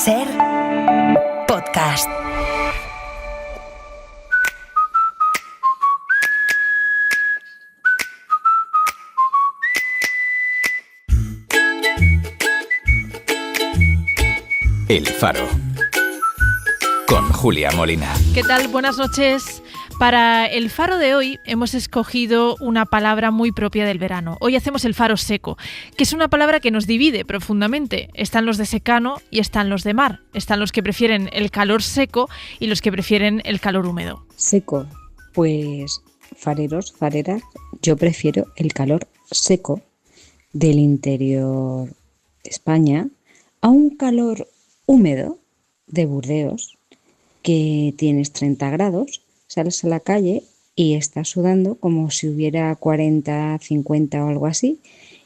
SER Podcast. El Faro, con Julia Molina. ¿Qué tal? Buenas noches. Para el Faro de hoy hemos escogido una palabra muy propia del verano. Hoy hacemos el faro seco, que es una palabra que nos divide profundamente. Están los de secano y están los de mar. Están los que prefieren el calor seco y los que prefieren el calor húmedo. Seco, pues fareros, fareras, yo prefiero el calor seco del interior de España a un calor húmedo de Burdeos, que tienes 30 grados, sales a la calle y estás sudando como si hubiera 40, 50 o algo así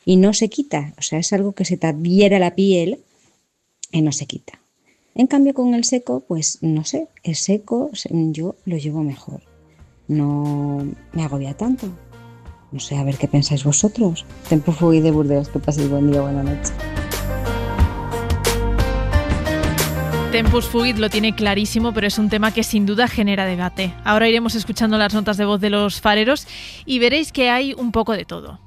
y no se quita, o sea, es algo que se te adhiere a la piel y no se quita. En cambio con el seco, pues no sé, el seco yo lo llevo mejor, no me agobia tanto. No sé, a ver qué pensáis vosotros. Tempo fui de Burdeos, que paséis buen día, buena noche. Tempus Fugit lo tiene clarísimo, pero es un tema que sin duda genera debate. Ahora iremos escuchando las notas de voz de los fareros y veréis que hay un poco de todo.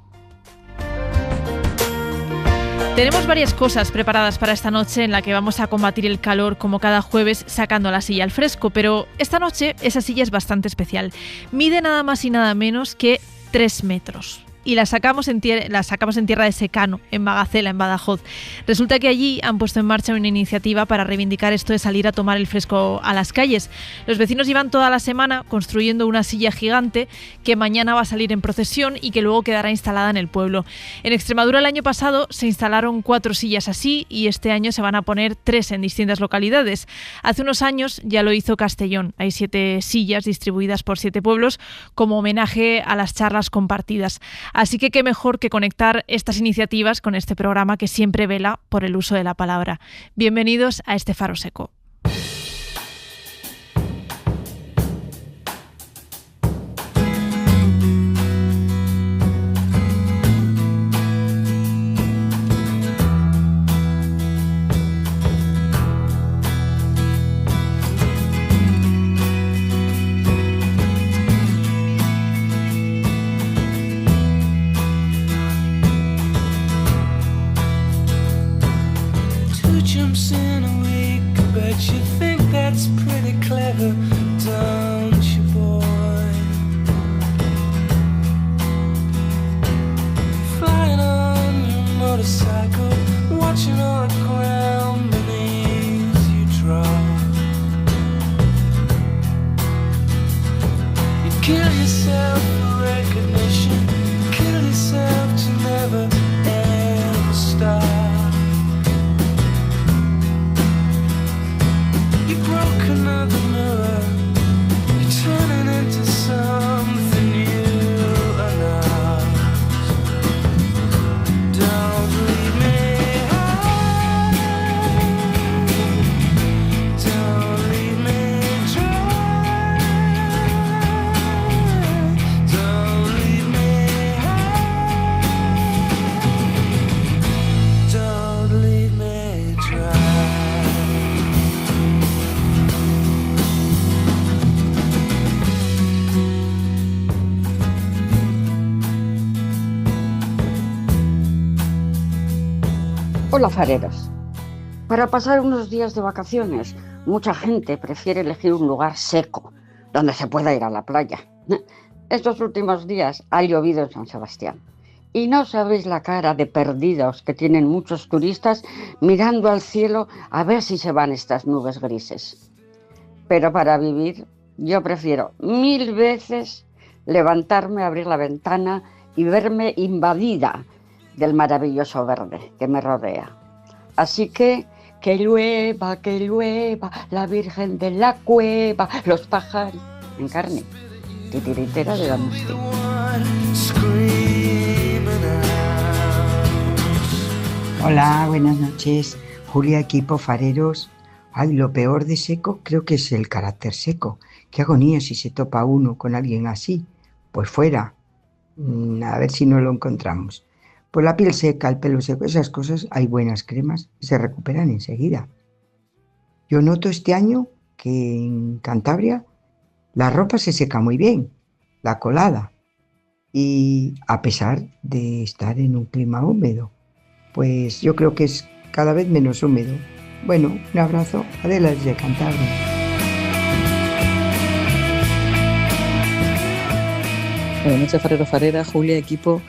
Tenemos varias cosas preparadas para esta noche en la que vamos a combatir el calor como cada jueves sacando la silla al fresco, pero esta noche esa silla es bastante especial. Mide nada más y nada menos que 3 metros. Y la sacamos en tierra de secano, en Magacela, en Badajoz. Resulta que allí han puesto en marcha una iniciativa para reivindicar esto de salir a tomar el fresco a las calles. Los vecinos llevan toda la semana construyendo una silla gigante que mañana va a salir en procesión y que luego quedará instalada en el pueblo. En Extremadura el año pasado se instalaron 4 sillas así y este año se van a poner 3 en distintas localidades. Hace unos años ya lo hizo Castellón. Hay 7 sillas distribuidas por 7 pueblos como homenaje a las charlas compartidas. Así que qué mejor que conectar estas iniciativas con este programa que siempre vela por el uso de la palabra. Bienvenidos a este Faro Seco. Jumps in a week, but you think that's pretty clever, don't you, boy? Flying on your motorcycle, watching all the ground beneath you drop. You kill yourself for recognition, kill yourself to never ever stop. You broke another mirror, you're turning into something you are not. Don't leave me high, don't leave me dry, don't leave me high, don't leave me dry. Hola fareros. Para pasar unos días de vacaciones, mucha gente prefiere elegir un lugar seco, donde se pueda ir a la playa. Estos últimos días ha llovido en San Sebastián y no sabéis la cara de perdidos que tienen muchos turistas mirando al cielo a ver si se van estas nubes grises. Pero para vivir, yo prefiero 1000 veces levantarme, abrir la ventana y verme invadida del maravilloso verde que me rodea. Así que llueva, la Virgen de la Cueva, los pájaros en carne, titiritera de la música. Hola, buenas noches. Julia, equipo, fareros. Ay, lo peor de seco creo que es el carácter seco. Qué agonía si se topa uno con alguien así. Pues fuera. A ver si no lo encontramos. Pues la piel seca, el pelo seco, esas cosas, hay buenas cremas y se recuperan enseguida. Yo noto este año que en Cantabria la ropa se seca muy bien, la colada, y a pesar de estar en un clima húmedo, pues yo creo que es cada vez menos húmedo. Bueno, un abrazo, Adela desde Cantabria. Buenas noches, farero, farera, Julia, equipo.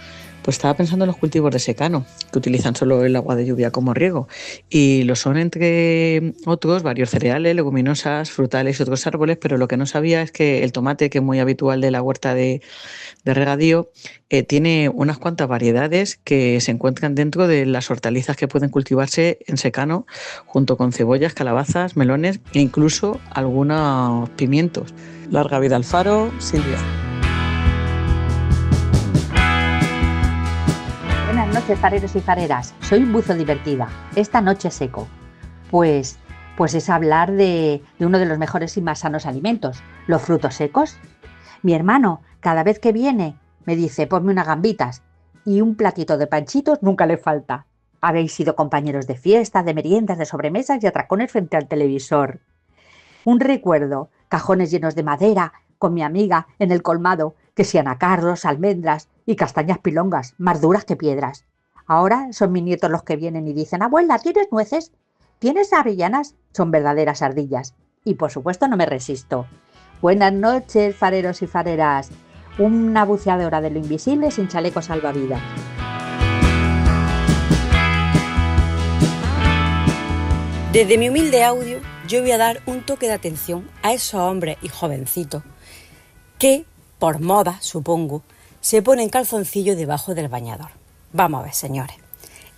Pues estaba pensando en los cultivos de secano, que utilizan solo el agua de lluvia como riego. Y lo son, entre otros, varios cereales, leguminosas, frutales y otros árboles, pero lo que no sabía es que el tomate, que es muy habitual de la huerta de regadío, tiene unas cuantas variedades que se encuentran dentro de las hortalizas que pueden cultivarse en secano, junto con cebollas, calabazas, melones e incluso algunos pimientos. Larga vida al faro, Silvia. Buenas noches, fareros y fareras. Soy buzo divertida. Esta noche seco. Pues es hablar de uno de los mejores y más sanos alimentos, los frutos secos. Mi hermano, cada vez que viene, me dice, ponme unas gambitas, y un platito de panchitos nunca le falta. Habéis sido compañeros de fiesta, de meriendas, de sobremesas y atracones frente al televisor. Un recuerdo, cajones llenos de madera, con mi amiga en el colmado, que si anacardos, almendras y castañas pilongas, más duras que piedras. Ahora son mis nietos los que vienen y dicen, abuela, ¿tienes nueces? ¿Tienes avellanas? Son verdaderas ardillas. Y por supuesto no me resisto. Buenas noches, fareros y fareras. Una buceadora de lo invisible sin chaleco salvavidas. Desde mi humilde audio, yo voy a dar un toque de atención a esos hombres y jovencitos que, por moda, supongo, se ponen calzoncillos debajo del bañador. Vamos a ver, señores.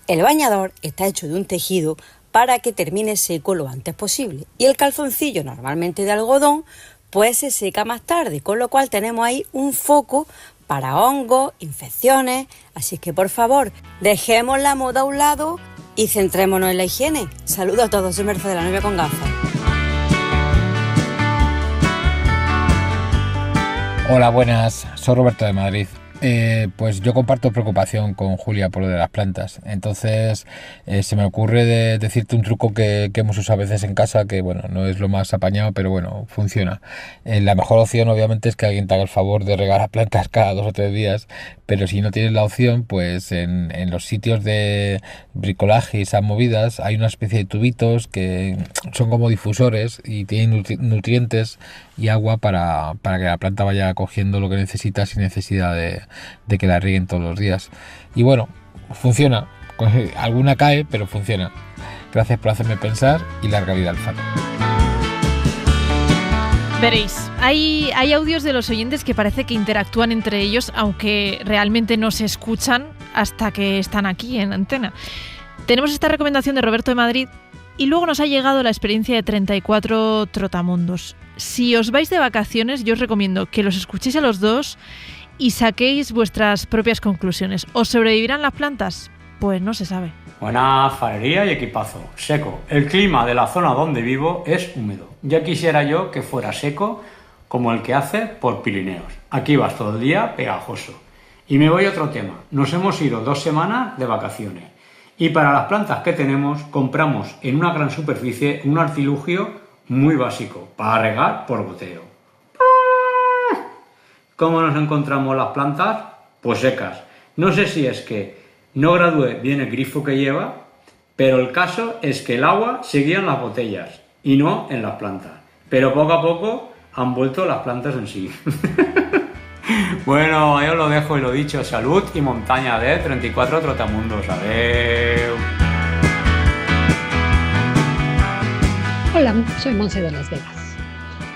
El bañador está hecho de un tejido para que termine seco lo antes posible. Y el calzoncillo, normalmente de algodón, pues se seca más tarde, con lo cual tenemos ahí un foco para hongos, infecciones. Así que, por favor, dejemos la moda a un lado y centrémonos en la higiene. Saludos a todos, soy Mercedes de la Novia con gafas. Hola, buenas, soy Roberto de Madrid. Pues yo comparto preocupación con Julia por lo de las plantas. Entonces se me ocurre decirte un truco que hemos usado a veces en casa, que bueno, no es lo más apañado, pero bueno, funciona. La mejor opción obviamente es que alguien te haga el favor de regar las plantas cada 2 o 3 días, pero si no tienes la opción, pues en los sitios de bricolaje y esas movidas hay una especie de tubitos que son como difusores y tienen nutrientes y agua para que la planta vaya cogiendo lo que necesita sin necesidad de que la rieguen todos los días. Y bueno, funciona. Alguna cae, pero funciona. Gracias por hacerme pensar y larga vida al faro. Veréis, hay audios de los oyentes que parece que interactúan entre ellos, aunque realmente no se escuchan hasta que están aquí en antena. Tenemos esta recomendación de Roberto de Madrid y luego nos ha llegado la experiencia de 34 trotamundos. Si os vais de vacaciones, yo os recomiendo que los escuchéis a los dos y saquéis vuestras propias conclusiones. ¿Os sobrevivirán las plantas? Pues no se sabe. Buena farería y equipazo. Seco. El clima de la zona donde vivo es húmedo. Ya quisiera yo que fuera seco como el que hace por Pirineos. Aquí vas todo el día pegajoso. Y me voy a otro tema. Nos hemos ido 2 semanas de vacaciones. Y para las plantas que tenemos, compramos en una gran superficie un artilugio muy básico para regar por goteo. ¿Cómo nos encontramos las plantas? Pues secas. No sé si es que no gradué bien el grifo que lleva, pero el caso es que el agua seguía en las botellas y no en las plantas. Pero poco a poco han vuelto las plantas en sí. Bueno, yo lo dejo y lo dicho. Salud y montaña de 34 trotamundos. Adeu. Hola, soy Monse de Las Vegas.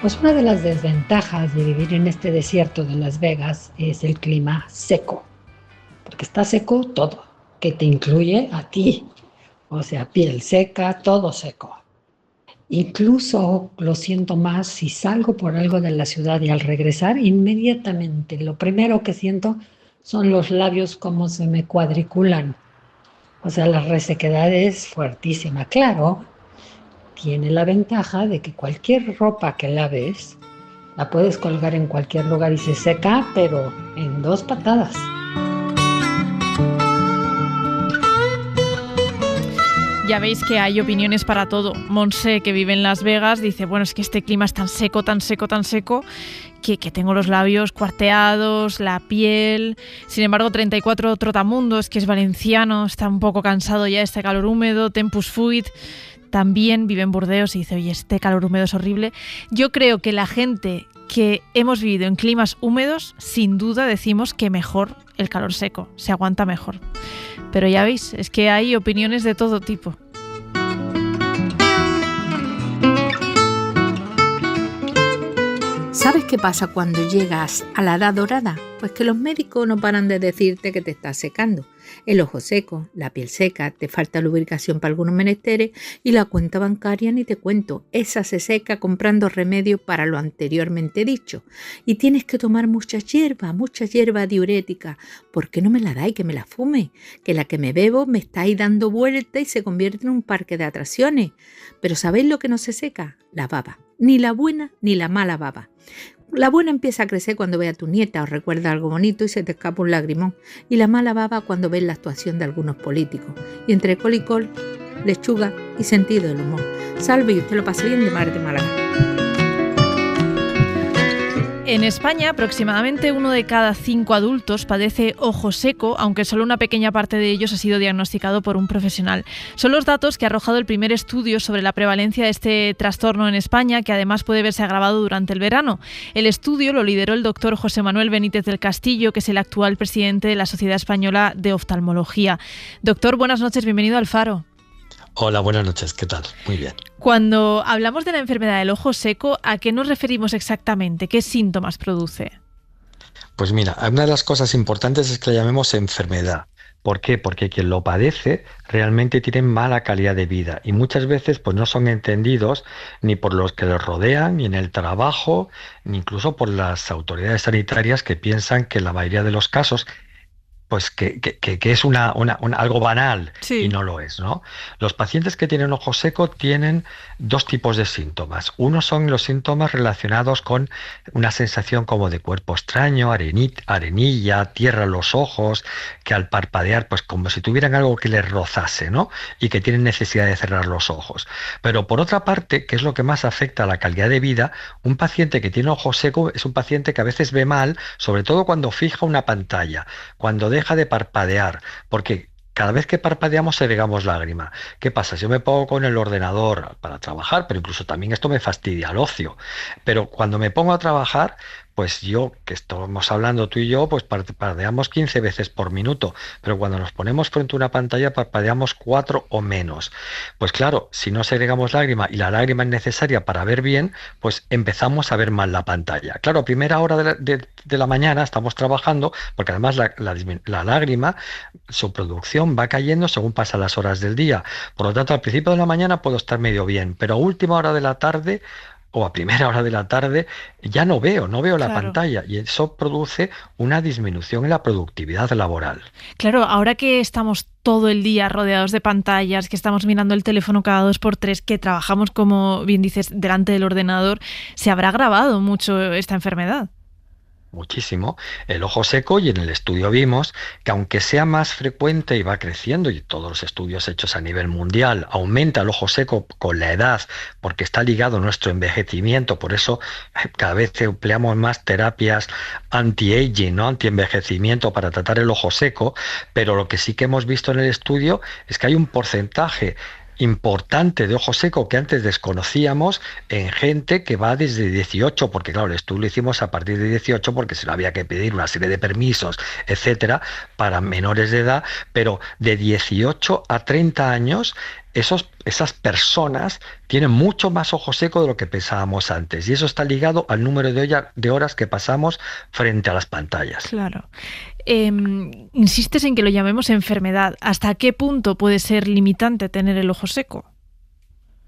Pues una de las desventajas de vivir en este desierto de Las Vegas es el clima seco. Porque está seco todo, que te incluye a ti. O sea, piel seca, todo seco. Incluso lo siento más si salgo por algo de la ciudad y al regresar, inmediatamente lo primero que siento son los labios como se me cuadriculan. O sea, la resequedad es fuertísima. Claro, tiene la ventaja de que cualquier ropa que laves la puedes colgar en cualquier lugar y se seca, pero en 2 patadas. Ya veis que hay opiniones para todo. Monse, que vive en Las Vegas, dice, bueno, es que este clima es tan seco, tan seco, tan seco, que tengo los labios cuarteados, la piel. Sin embargo, 34 Trotamundos, que es valenciano, está un poco cansado ya de este calor húmedo. Tempus Fuit también vive en Burdeos y dice, oye, este calor húmedo es horrible. Yo creo que la gente que hemos vivido en climas húmedos, sin duda decimos que mejor el calor seco, se aguanta mejor. Pero ya veis, es que hay opiniones de todo tipo. ¿Sabes qué pasa cuando llegas a la edad dorada? Pues que los médicos no paran de decirte que te estás secando. El ojo seco, la piel seca, te falta lubricación para algunos menesteres y la cuenta bancaria ni te cuento. Esa se seca comprando remedios para lo anteriormente dicho. Y tienes que tomar mucha hierba diurética. ¿Por qué no me la dais que me la fume? Que la que me bebo me está ahí dando vuelta y se convierte en un parque de atracciones. Pero ¿sabéis lo que no se seca? La baba. Ni la buena ni la mala baba. La buena empieza a crecer cuando ve a tu nieta o recuerda algo bonito y se te escapa un lagrimón. Y la mala baba cuando ves la actuación de algunos políticos. Y entre col y col, lechuga y sentido del humor. Salve y usted lo pase bien de Mar de Málaga. En España, aproximadamente 1 de cada 5 adultos padece ojo seco, aunque solo una pequeña parte de ellos ha sido diagnosticado por un profesional. Son los datos que ha arrojado el primer estudio sobre la prevalencia de este trastorno en España, que además puede verse agravado durante el verano. El estudio lo lideró el doctor José Manuel Benítez del Castillo, que es el actual presidente de la Sociedad Española de Oftalmología. Doctor, buenas noches, bienvenido al Faro. Hola, buenas noches, ¿qué tal? Muy bien. Cuando hablamos de la enfermedad del ojo seco, ¿a qué nos referimos exactamente? ¿Qué síntomas produce? Pues mira, una de las cosas importantes es que la llamemos enfermedad. ¿Por qué? Porque quien lo padece realmente tiene mala calidad de vida y muchas veces pues no son entendidos ni por los que los rodean, ni en el trabajo, ni incluso por las autoridades sanitarias que piensan que en la mayoría de los casos pues que es algo banal, sí. Y no lo es, ¿no? Los pacientes que tienen ojo seco tienen dos tipos de síntomas. Uno son los síntomas relacionados con una sensación como de cuerpo extraño, arenilla, tierra en los ojos, que al parpadear, pues como si tuvieran algo que les rozase, ¿no? Y que tienen necesidad de cerrar los ojos. Pero por otra parte, que es lo que más afecta a la calidad de vida, un paciente que tiene ojo seco es un paciente que a veces ve mal, sobre todo cuando fija una pantalla, cuando deja de parpadear, porque cada vez que parpadeamos segregamos lágrima. ¿Qué pasa? Si yo me pongo con el ordenador para trabajar, pero incluso también esto me fastidia el ocio, pero cuando me pongo a trabajar, pues yo, que estamos hablando tú y yo, pues parpadeamos 15 veces por minuto, pero cuando nos ponemos frente a una pantalla parpadeamos 4 o menos. Pues claro, si no segregamos lágrima y la lágrima es necesaria para ver bien, pues empezamos a ver mal la pantalla. Claro, a primera hora de la mañana estamos trabajando, porque además la lágrima, su producción va cayendo según pasan las horas del día. Por lo tanto, al principio de la mañana puedo estar medio bien, pero a última hora de la tarde o a primera hora de la tarde ya no veo la pantalla y eso produce una disminución en la productividad laboral. Claro, ahora que estamos todo el día rodeados de pantallas, que estamos mirando el teléfono cada 2x3, que trabajamos, como bien dices, delante del ordenador, se habrá agravado mucho esta enfermedad. Muchísimo. El ojo seco, y en el estudio vimos que aunque sea más frecuente y va creciendo, y todos los estudios hechos a nivel mundial, aumenta el ojo seco con la edad porque está ligado a nuestro envejecimiento, por eso cada vez empleamos más terapias anti-aging, ¿no? Anti-envejecimiento para tratar el ojo seco, pero lo que sí que hemos visto en el estudio es que hay un porcentaje importante de ojo seco que antes desconocíamos en gente que va desde 18, porque claro, el estudio lo hicimos a partir de 18 porque se le había que pedir una serie de permisos, etcétera, para menores de edad, pero de 18 a 30 años esas personas tienen mucho más ojo seco de lo que pensábamos antes y eso está ligado al número de horas que pasamos frente a las pantallas. Claro. Insistes en que lo llamemos enfermedad. ¿Hasta qué punto puede ser limitante tener el ojo seco?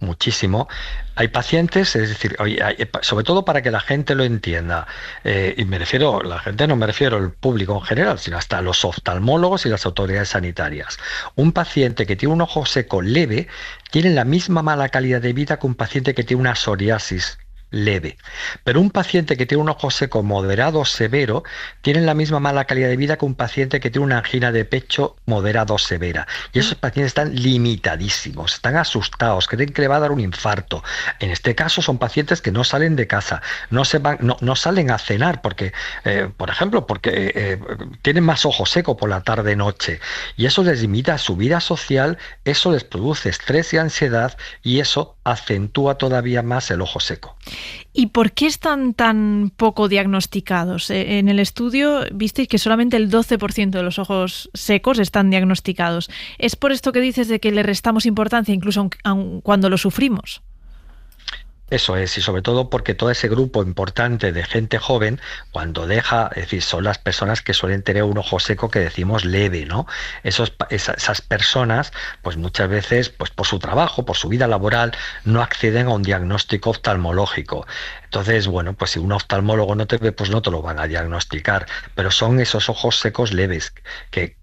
Muchísimo. Hay pacientes, es decir, sobre todo para que la gente lo entienda, y me refiero, la gente no me refiero al público en general, sino hasta los oftalmólogos y las autoridades sanitarias. Un paciente que tiene un ojo seco leve tiene la misma mala calidad de vida que un paciente que tiene una psoriasis leve. Pero un paciente que tiene un ojo seco moderado o severo tiene la misma mala calidad de vida que un paciente que tiene una angina de pecho moderado o severa. Y esos pacientes están limitadísimos, están asustados, creen que le va a dar un infarto. En este caso son pacientes que no salen de casa, no salen a cenar porque, por ejemplo, porque tienen más ojo seco por la tarde-noche. Y eso les limita su vida social, eso les produce estrés y ansiedad y eso acentúa todavía más el ojo seco. ¿Y por qué están tan poco diagnosticados? En el estudio visteis que solamente el 12% de los ojos secos están diagnosticados. ¿Es por esto que dices de que le restamos importancia incluso aun cuando lo sufrimos? Eso es, y sobre todo porque todo ese grupo importante de gente joven, cuando deja, es decir, son las personas que suelen tener un ojo seco que decimos leve, ¿no? Esas personas, pues muchas veces, pues por su trabajo, por su vida laboral, no acceden a un diagnóstico oftalmológico. Entonces, bueno, pues si un oftalmólogo no te ve, pues no te lo van a diagnosticar. Pero son esos ojos secos leves, que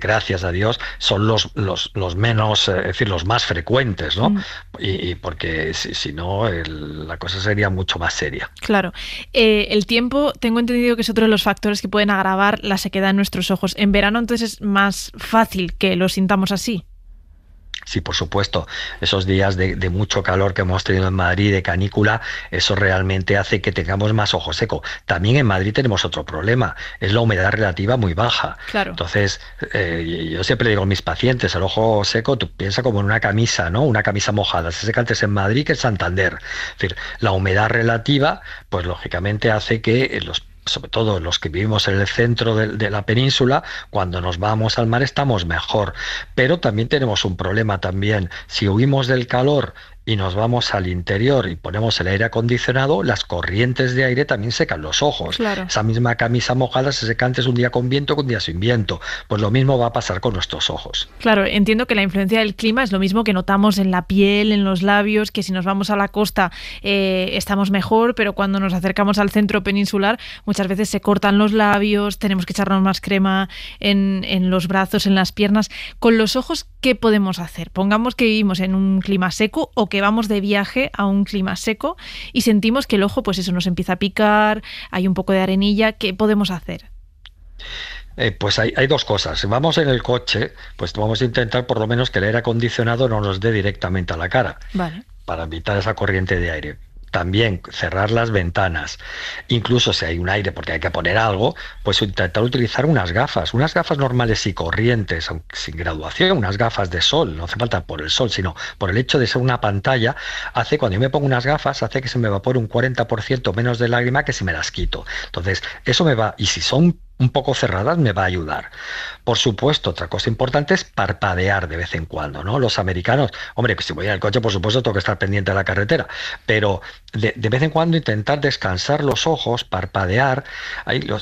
gracias a Dios son los menos, es decir, los más frecuentes, ¿no? Y porque si no, la cosa sería mucho más seria. Claro. El tiempo, tengo entendido que es otro de los factores que pueden agravar la sequedad en nuestros ojos. En verano, entonces, es más fácil que lo sintamos así. Sí, por supuesto. Esos días de mucho calor que hemos tenido en Madrid, de canícula, eso realmente hace que tengamos más ojo seco. También en Madrid tenemos otro problema, es la humedad relativa muy baja. Claro. Entonces, yo siempre digo a mis pacientes, el ojo seco, tú piensa como en una camisa, ¿no? Una camisa mojada. Se seca antes en Madrid que en Santander. Es decir, la humedad relativa, pues lógicamente hace que sobre todo los que vivimos en el centro de la península, cuando nos vamos al mar estamos mejor. Pero también tenemos un problema también. Si huimos del calor y nos vamos al interior y ponemos el aire acondicionado, las corrientes de aire también secan los ojos. Claro. Esa misma camisa mojada se seca antes un día con viento que un día sin viento. Pues lo mismo va a pasar con nuestros ojos. Claro, entiendo que la influencia del clima es lo mismo que notamos en la piel, en los labios, que si nos vamos a la costa estamos mejor, pero cuando nos acercamos al centro peninsular muchas veces se cortan los labios, tenemos que echarnos más crema en los brazos, en las piernas. Con los ojos, ¿qué podemos hacer? Pongamos que vivimos en un clima seco o que vamos de viaje a un clima seco y sentimos que el ojo, pues eso, nos empieza a picar, hay un poco de arenilla. ¿Qué podemos hacer? Pues hay dos cosas. Si vamos en el coche, pues vamos a intentar por lo menos que el aire acondicionado no nos dé directamente a la cara. Vale. Para evitar esa corriente de aire. También cerrar las ventanas, incluso si hay un aire porque hay que poner algo, pues intentar utilizar unas gafas normales y corrientes, aunque sin graduación, unas gafas de sol, no hace falta por el sol, sino por el hecho de ser una pantalla, cuando yo me pongo unas gafas, hace que se me evapore un 40% menos de lágrima que si me las quito. Entonces, eso me va, y si son un poco cerradas me va a ayudar. Por supuesto, otra cosa importante es parpadear de vez en cuando, ¿no? Los americanos, hombre, que si voy en el coche, por supuesto, tengo que estar pendiente de la carretera, pero de vez en cuando intentar descansar los ojos, parpadear,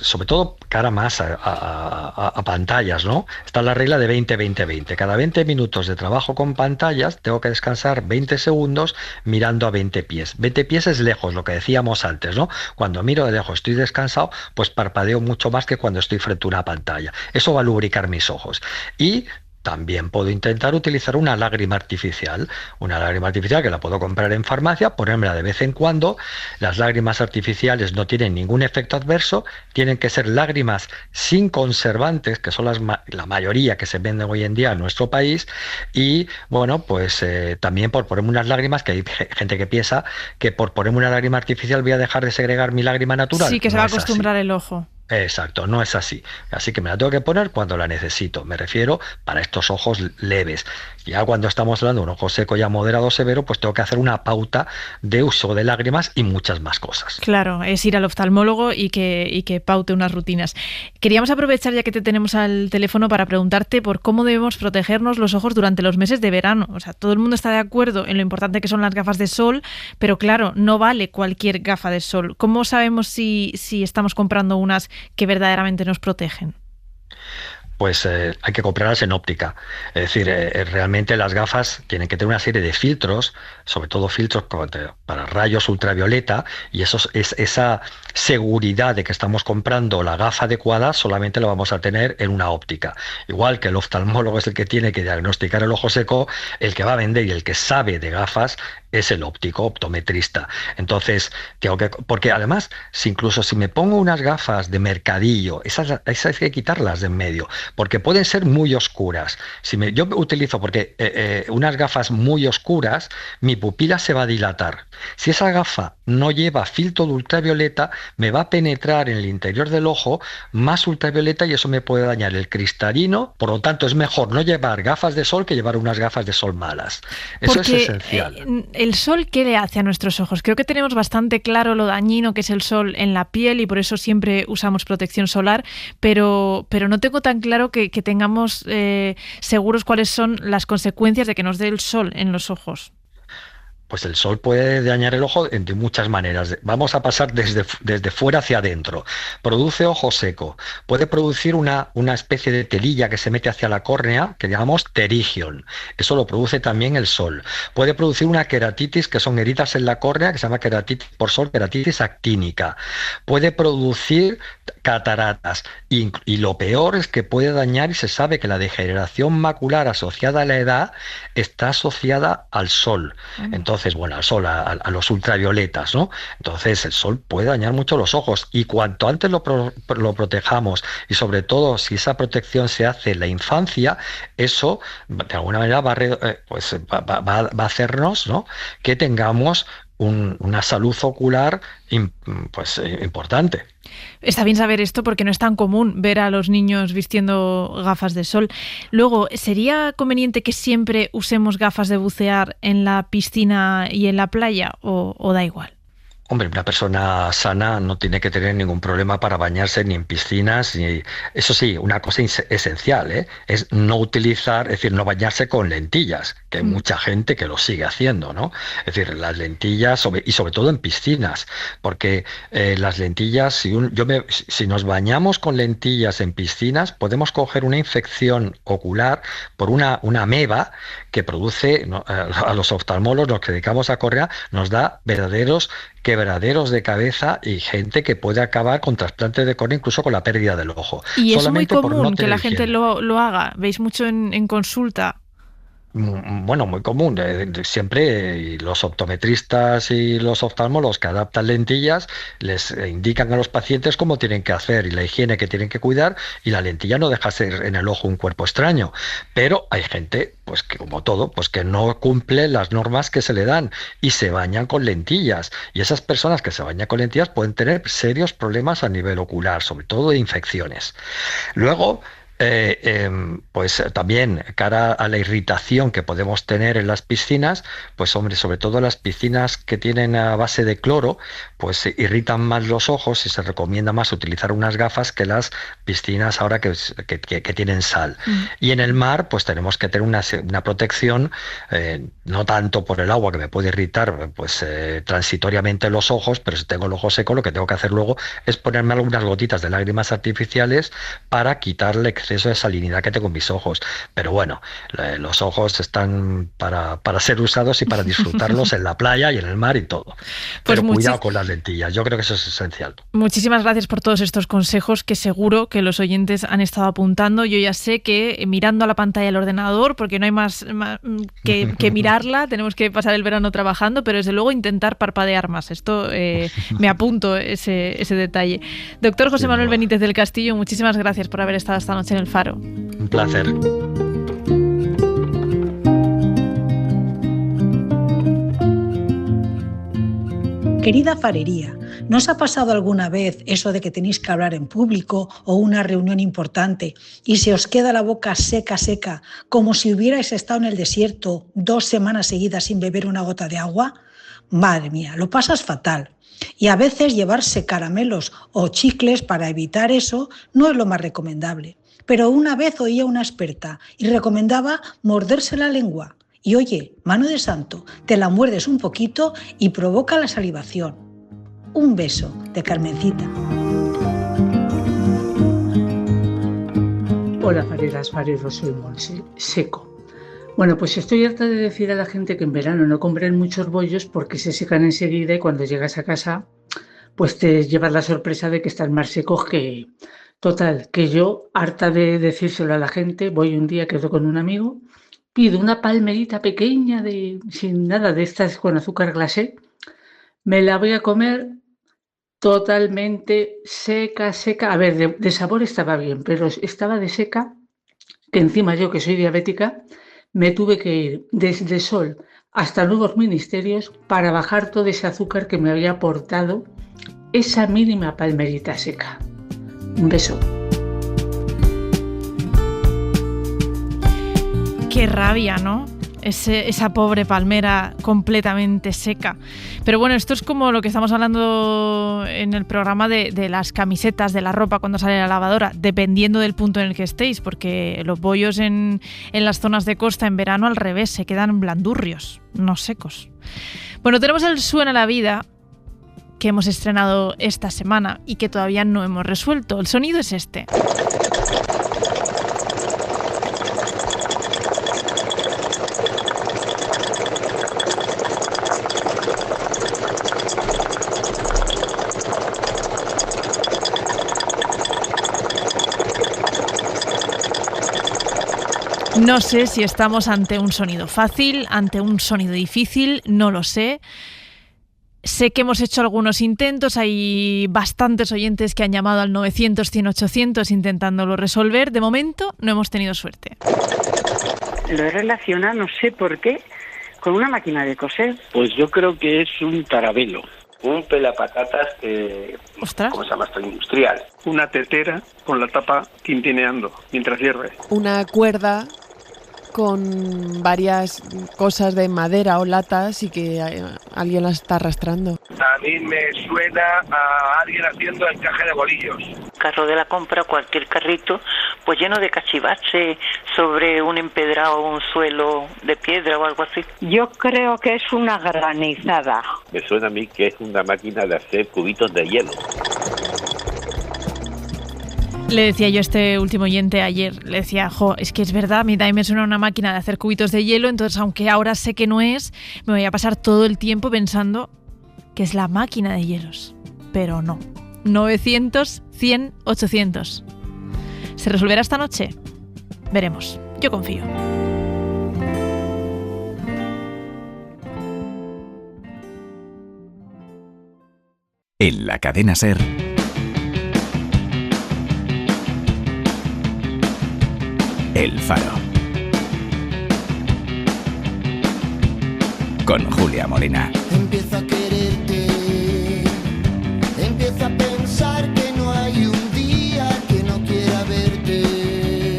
sobre todo cara más a pantallas, ¿no? Está la regla de 20-20-20. Cada 20 minutos de trabajo con pantallas, tengo que descansar 20 segundos mirando a 20 pies. 20 pies es lejos, lo que decíamos antes, ¿no? Cuando miro de lejos, estoy descansado, pues parpadeo mucho más que cuando estoy frente a una pantalla. Eso va a lubricar mis ojos. Y también puedo intentar utilizar una lágrima artificial que la puedo comprar en farmacia, ponérmela de vez en cuando. Las lágrimas artificiales no tienen ningún efecto adverso, tienen que ser lágrimas sin conservantes, que son la mayoría que se venden hoy en día en nuestro país. Y bueno, pues también por ponerme unas lágrimas, que hay gente que piensa que por ponerme una lágrima artificial voy a dejar de segregar mi lágrima natural. Sí, que se va a acostumbrar el ojo. Exacto, no es así. Así que me la tengo que poner cuando la necesito. Me refiero para estos ojos leves. Ya cuando estamos hablando de un ojo seco ya moderado o severo, pues tengo que hacer una pauta de uso de lágrimas y muchas más cosas. Claro, es ir al oftalmólogo y que paute unas rutinas. Queríamos aprovechar, ya que te tenemos al teléfono, para preguntarte por cómo debemos protegernos los ojos durante los meses de verano. O sea, todo el mundo está de acuerdo en lo importante que son las gafas de sol, pero claro, no vale cualquier gafa de sol. ¿Cómo sabemos si estamos comprando unas que verdaderamente nos protegen? pues hay que comprarlas en óptica. Es decir, realmente las gafas tienen que tener una serie de filtros, sobre todo filtros para rayos ultravioleta, y esa seguridad de que estamos comprando la gafa adecuada solamente la vamos a tener en una óptica. Igual que el oftalmólogo es el que tiene que diagnosticar el ojo seco, el que va a vender y el que sabe de gafas es el óptico, optometrista. Entonces, porque además, incluso si me pongo unas gafas de mercadillo, esas hay que quitarlas de en medio, porque pueden ser muy oscuras. Yo utilizo, porque unas gafas muy oscuras, mi pupila se va a dilatar. Si esa gafa no lleva filtro de ultravioleta, me va a penetrar en el interior del ojo más ultravioleta y eso me puede dañar el cristalino. Por lo tanto, es mejor no llevar gafas de sol que llevar unas gafas de sol malas. Eso es esencial. ¿El sol qué le hace a nuestros ojos? Creo que tenemos bastante claro lo dañino que es el sol en la piel y por eso siempre usamos protección solar, pero no tengo tan claro que tengamos seguros cuáles son las consecuencias de que nos dé el sol en los ojos. Pues el sol puede dañar el ojo de muchas maneras. Vamos a pasar desde fuera hacia adentro. Produce ojo seco. Puede producir una especie de telilla que se mete hacia la córnea, que llamamos pterigion. Eso lo produce también el sol. Puede producir una queratitis, que son heridas en la córnea, que se llama queratitis por sol, queratitis actínica. Puede producir cataratas. Y lo peor es que puede dañar, y se sabe que la degeneración macular asociada a la edad está asociada al sol. Entonces, bueno, al sol, a los ultravioletas, ¿no? Entonces, el sol puede dañar mucho los ojos y cuanto antes lo protejamos y sobre todo si esa protección se hace en la infancia, eso de alguna manera va a hacernos, ¿no?, que tengamos una salud ocular importante. Está bien saber esto porque no es tan común ver a los niños vistiendo gafas de sol. Luego, ¿sería conveniente que siempre usemos gafas de bucear en la piscina y en la playa o da igual? Hombre, una persona sana no tiene que tener ningún problema para bañarse ni en piscinas, ni... Eso sí, una cosa esencial, es no utilizar, es decir, no bañarse con lentillas, que hay mucha gente que lo sigue haciendo, ¿no? Es decir, las lentillas, y sobre todo en piscinas, porque las lentillas, si nos bañamos con lentillas en piscinas, podemos coger una infección ocular por una ameba que produce, a los oftalmólogos, los que dedicamos a córnea, nos da verdaderos quebraderos de cabeza y gente que puede acabar con trasplantes de córnea, incluso con la pérdida del ojo. Y es muy común que la gente lo haga. ¿Veis mucho en consulta? Bueno, muy común. Siempre los optometristas y los oftalmólogos que adaptan lentillas les indican a los pacientes cómo tienen que hacer y la higiene que tienen que cuidar, y la lentilla no deja ser en el ojo un cuerpo extraño. Pero hay gente, pues que como todo, pues que no cumple las normas que se le dan y se bañan con lentillas. Y esas personas que se bañan con lentillas pueden tener serios problemas a nivel ocular, sobre todo de infecciones. Luego, pues también cara a la irritación que podemos tener en las piscinas, pues hombre, sobre todo las piscinas que tienen a base de cloro, pues irritan más los ojos y se recomienda más utilizar unas gafas que las piscinas ahora que tienen sal. Y en el mar, pues tenemos que tener una protección, no tanto por el agua, que me puede irritar pues transitoriamente los ojos, pero si tengo el ojo seco, lo que tengo que hacer luego es ponerme algunas gotitas de lágrimas artificiales para quitarle exceso de salinidad que tengo en mis ojos. Pero bueno, los ojos están para ser usados y para disfrutarlos en la playa y en el mar y todo. Pero cuidado con las lentillas, yo creo que eso es esencial. Muchísimas gracias por todos estos consejos que seguro que los oyentes han estado apuntando. Yo ya sé que mirando a la pantalla del ordenador, porque no hay más que mirarla, tenemos que pasar el verano trabajando, pero desde luego intentar parpadear más. Esto me apunto ese detalle. Doctor José Manuel Benítez del Castillo, muchísimas gracias por haber estado esta noche en El Faro. Un placer. Querida farería, ¿no os ha pasado alguna vez eso de que tenéis que hablar en público o una reunión importante y se os queda la boca seca, como si hubierais estado en el desierto 2 semanas seguidas sin beber una gota de agua? Madre mía, lo pasas fatal. Y a veces llevarse caramelos o chicles para evitar eso no es lo más recomendable. Pero una vez oía una experta y recomendaba morderse la lengua. Y oye, mano de santo, te la muerdes un poquito y provoca la salivación. Un beso de Carmencita. Hola. Hola fareras, fareros, soy Monse, seco. Bueno, pues estoy harta de decir a la gente que en verano no compren muchos bollos porque se secan enseguida y cuando llegas a casa pues te llevas la sorpresa de que están más secos que... Total, que yo, harta de decírselo a la gente, voy un día, quedo con un amigo, pido una palmerita pequeña sin nada de estas con azúcar glasé, me la voy a comer totalmente seca. A ver, de sabor estaba bien, pero estaba de seca, que encima yo que soy diabética, me tuve que ir desde Sol hasta Nuevos Ministerios para bajar todo ese azúcar que me había aportado esa mínima palmerita seca. Un beso. Qué rabia, ¿no? Esa pobre palmera completamente seca. Pero bueno, esto es como lo que estamos hablando en el programa de las camisetas, de la ropa cuando sale la lavadora, dependiendo del punto en el que estéis, porque los bollos en las zonas de costa en verano al revés, se quedan blandurrios, no secos. Bueno, tenemos el Suena la Vida, que hemos estrenado esta semana y que todavía no hemos resuelto. El sonido es este. No sé si estamos ante un sonido fácil, ante un sonido difícil, no lo sé. Sé que hemos hecho algunos intentos, hay bastantes oyentes que han llamado al 900-100-800 intentándolo resolver. De momento no hemos tenido suerte. Lo he relacionado, no sé por qué, con una máquina de coser. Pues yo creo que es un tarabelo. Un pelapatatas ¿Ostras? ¿Cómo se llama esto? Industrial. Una tetera con la tapa tintineando mientras hierve. Una cuerda con varias cosas de madera o latas y que alguien las está arrastrando. A mí me suena a alguien haciendo encaje de bolillos. Carro de la compra, cualquier carrito, pues lleno de cachivache sobre un empedrado o un suelo de piedra o algo así. Yo creo que es una granizada. Me suena a mí que es una máquina de hacer cubitos de hielo. Le decía yo a este último oyente ayer, le decía, es que es verdad, a mí también me suena una máquina de hacer cubitos de hielo, entonces aunque ahora sé que no es, me voy a pasar todo el tiempo pensando que es la máquina de hielos. Pero no. 900-100-800. ¿Se resolverá esta noche? Veremos. Yo confío. En la cadena SER. El Faro. Con Julia Molina. Empiezo a quererte, empiezo a pensar que no hay un día que no quiera verte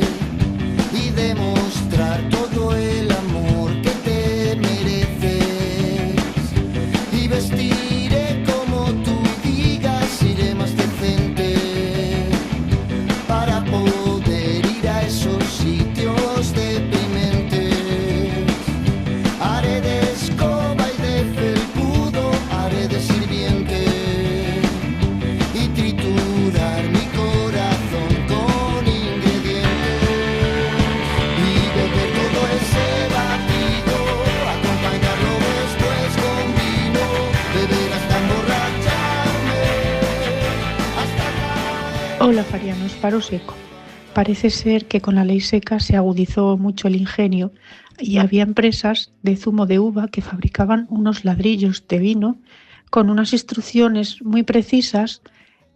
y demostrar todo el amor que te mereces y vestiré como tú digas, iré más decente para poder ir a esos sitios deprimentes. Haré de escoba y de felpudo, haré de sirviente y triturar mi corazón con ingredientes y beber todo ese batido, acompañarlo después con vino, beber hasta emborracharme, hasta caer. Hola farianos, paro seco. Parece ser que con la ley seca se agudizó mucho el ingenio y había empresas de zumo de uva que fabricaban unos ladrillos de vino con unas instrucciones muy precisas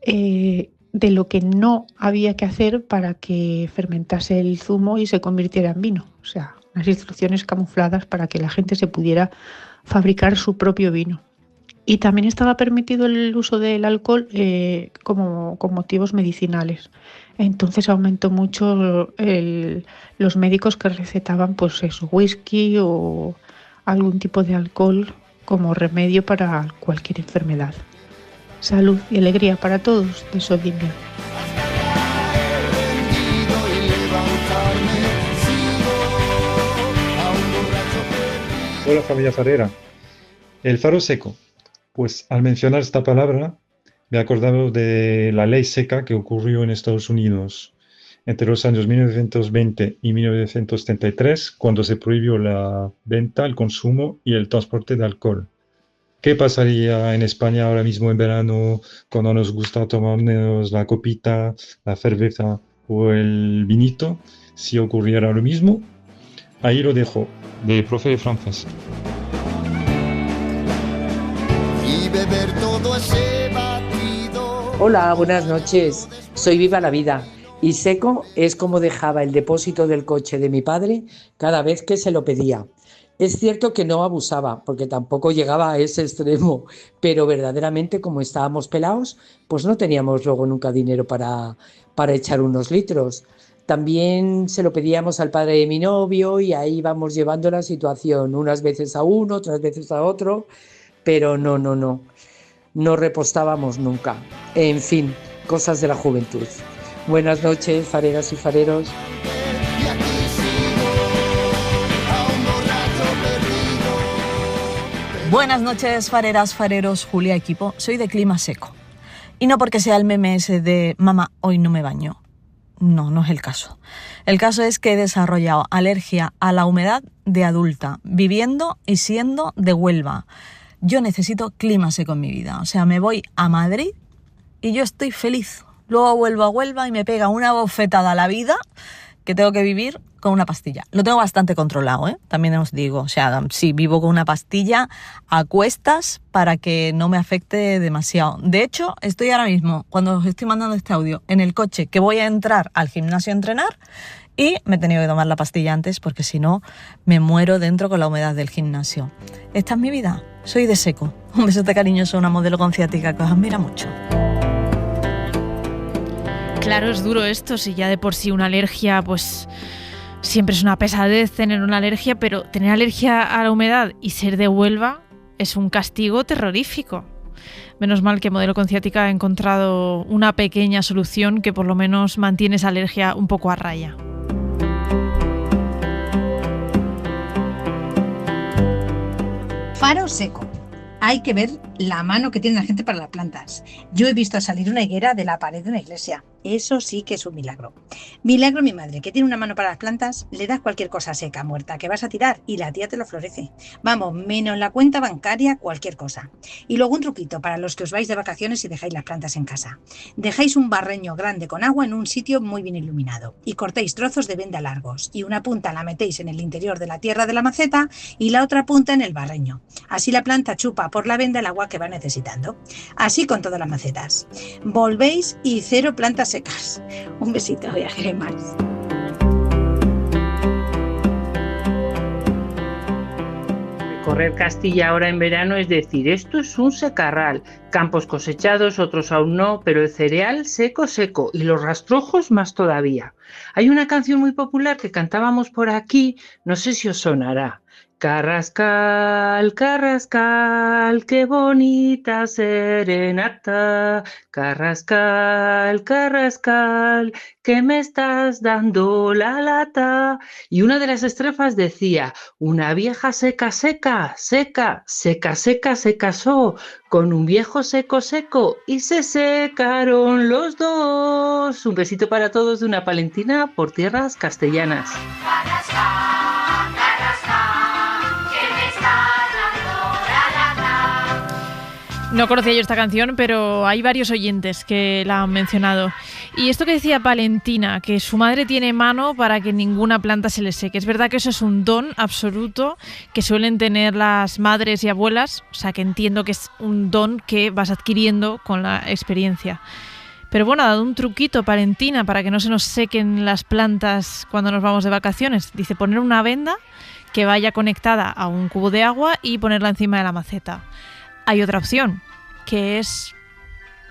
de lo que no había que hacer para que fermentase el zumo y se convirtiera en vino. O sea, unas instrucciones camufladas para que la gente se pudiera fabricar su propio vino. Y también estaba permitido el uso del alcohol con motivos medicinales. Entonces aumentó mucho los médicos que recetaban pues eso, whisky o algún tipo de alcohol como remedio para cualquier enfermedad. Salud y alegría para todos de Sodimbia. Hola familia farera. El faro seco. Pues al mencionar esta palabra me he acordado de la ley seca que ocurrió en Estados Unidos entre los años 1920 y 1933, cuando se prohibió la venta, el consumo y el transporte de alcohol. ¿Qué pasaría en España ahora mismo en verano cuando nos gusta tomarnos la copita, la cerveza o el vinito si ocurriera lo mismo? Ahí lo dejo, de profe de francés. Y beber todo ese batido. Hola, buenas noches. Soy Viva la Vida. Y seco es como dejaba el depósito del coche de mi padre cada vez que se lo pedía. Es cierto que no abusaba, porque tampoco llegaba a ese extremo, pero verdaderamente como estábamos pelados, pues no teníamos luego nunca dinero para echar unos litros. También se lo pedíamos al padre de mi novio y ahí íbamos llevando la situación, unas veces a uno, otras veces a otro, pero no repostábamos nunca. En fin, cosas de la juventud. Buenas noches, fareras y fareros. Buenas noches, fareras, fareros, Julia, equipo. Soy de clima seco. Y no porque sea el meme ese de mamá, hoy no me baño. No es el caso. El caso es que he desarrollado alergia a la humedad de adulta, viviendo y siendo de Huelva. Yo necesito clima seco en mi vida. O sea, me voy a Madrid y yo estoy feliz. Luego vuelvo a Huelva y me pega una bofetada a la vida que tengo que vivir con una pastilla. Lo tengo bastante controlado, ¿eh? También os digo, o sea, sí, vivo con una pastilla a cuestas para que no me afecte demasiado. De hecho, estoy ahora mismo, cuando os estoy mandando este audio, en el coche que voy a entrar al gimnasio a entrenar y me he tenido que tomar la pastilla antes porque si no me muero dentro con la humedad del gimnasio. Esta es mi vida, soy de seco. Un besote cariñoso, una modelo con ciática que os admira mucho. Claro, es duro esto, si ya de por sí una alergia, pues siempre es una pesadez tener una alergia, pero tener alergia a la humedad y ser de Huelva es un castigo terrorífico. Menos mal que Modelo con Ciática ha encontrado una pequeña solución que por lo menos mantiene esa alergia un poco a raya. Faro seco. Hay que ver la mano que tiene la gente para las plantas. Yo he visto salir una higuera de la pared de una iglesia. Eso sí que es un milagro. Milagro mi madre, que tiene una mano para las plantas, le das cualquier cosa seca, muerta, que vas a tirar y la tía te lo florece. Vamos, menos la cuenta bancaria, cualquier cosa. Y luego un truquito para los que os vais de vacaciones y dejáis las plantas en casa. Dejáis un barreño grande con agua en un sitio muy bien iluminado y cortéis trozos de venda largos y una punta la metéis en el interior de la tierra de la maceta y la otra punta en el barreño. Así la planta chupa por la venda el agua que va necesitando. Así con todas las macetas. Volvéis y cero plantas secas. Un besito, viajaré más. Recorrer Castilla ahora en verano es decir, esto es un secarral. Campos cosechados, otros aún no, pero el cereal seco, seco y los rastrojos más todavía. Hay una canción muy popular que cantábamos por aquí, no sé si os sonará. Carrascal, Carrascal, qué bonita serenata. Carrascal, Carrascal, que me estás dando la lata. Y una de las estrofas decía, una vieja seca, seca, seca, seca, seca, se casó con un viejo seco, seco y se secaron los dos. Un besito para todos de una palentina por tierras castellanas. No conocía yo esta canción, pero hay varios oyentes que la han mencionado. Y esto que decía Valentina, que su madre tiene mano para que ninguna planta se le seque. Es verdad que eso es un don absoluto que suelen tener las madres y abuelas. O sea, que entiendo que es un don que vas adquiriendo con la experiencia. Pero bueno, ha dado un truquito, Valentina, para que no se nos sequen las plantas cuando nos vamos de vacaciones. Dice poner una venda que vaya conectada a un cubo de agua y ponerla encima de la maceta. Hay otra opción, que es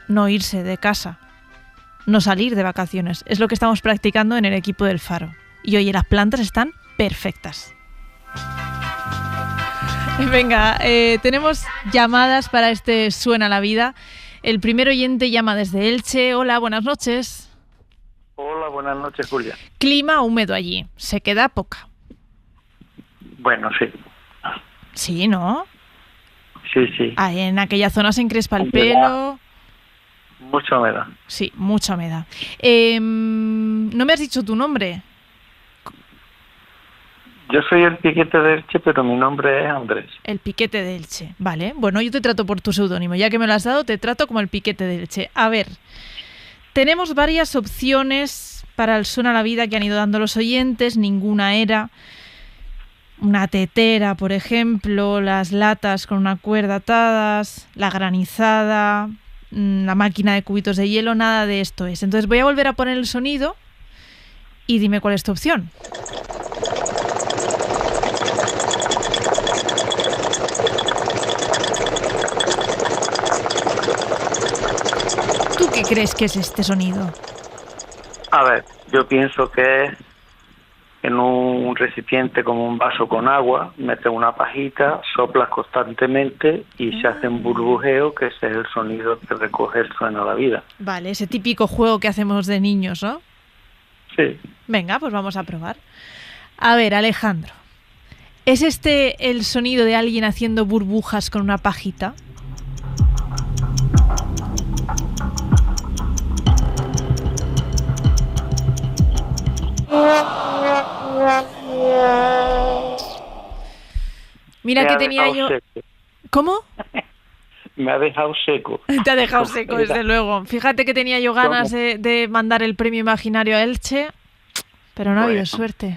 no irse de casa, no salir de vacaciones. Es lo que estamos practicando en el equipo del Faro. Y oye, las plantas están perfectas. Venga, tenemos llamadas para este Suena la Vida. El primer oyente llama desde Elche. Hola, buenas noches. Hola, buenas noches, Julia. Clima húmedo allí, sequedad poca. Bueno, sí. Sí, ¿no? Sí. En aquella zona se encrespa el pelo. Mucha humedad. Sí, mucha humedad. No me has dicho tu nombre. Yo soy el Piquete de Elche, pero mi nombre es Andrés. El Piquete de Elche. Vale, bueno, yo te trato por tu seudónimo. Ya que me lo has dado, te trato como el Piquete de Elche. A ver, tenemos varias opciones para el Suena la Vida que han ido dando los oyentes. Ninguna era una tetera, por ejemplo, las latas con una cuerda atadas, la granizada, la máquina de cubitos de hielo, nada de esto es. Entonces voy a volver a poner el sonido y dime cuál es tu opción. ¿Tú qué crees que es este sonido? A ver, yo pienso que es en un recipiente como un vaso con agua, metes una pajita, soplas constantemente y se hace un burbujeo, que ese es el sonido que recoge el Suena la Vida. Vale, ese típico juego que hacemos de niños, ¿no? Sí. Venga, pues vamos a probar. A ver, Alejandro, ¿es este el sonido de alguien haciendo burbujas con una pajita? Mira que tenía yo... Seco. ¿Cómo? Me ha dejado seco. Te ha dejado seco, desde luego. Fíjate que tenía yo ganas de mandar el premio imaginario a Elche, pero no ha habido suerte.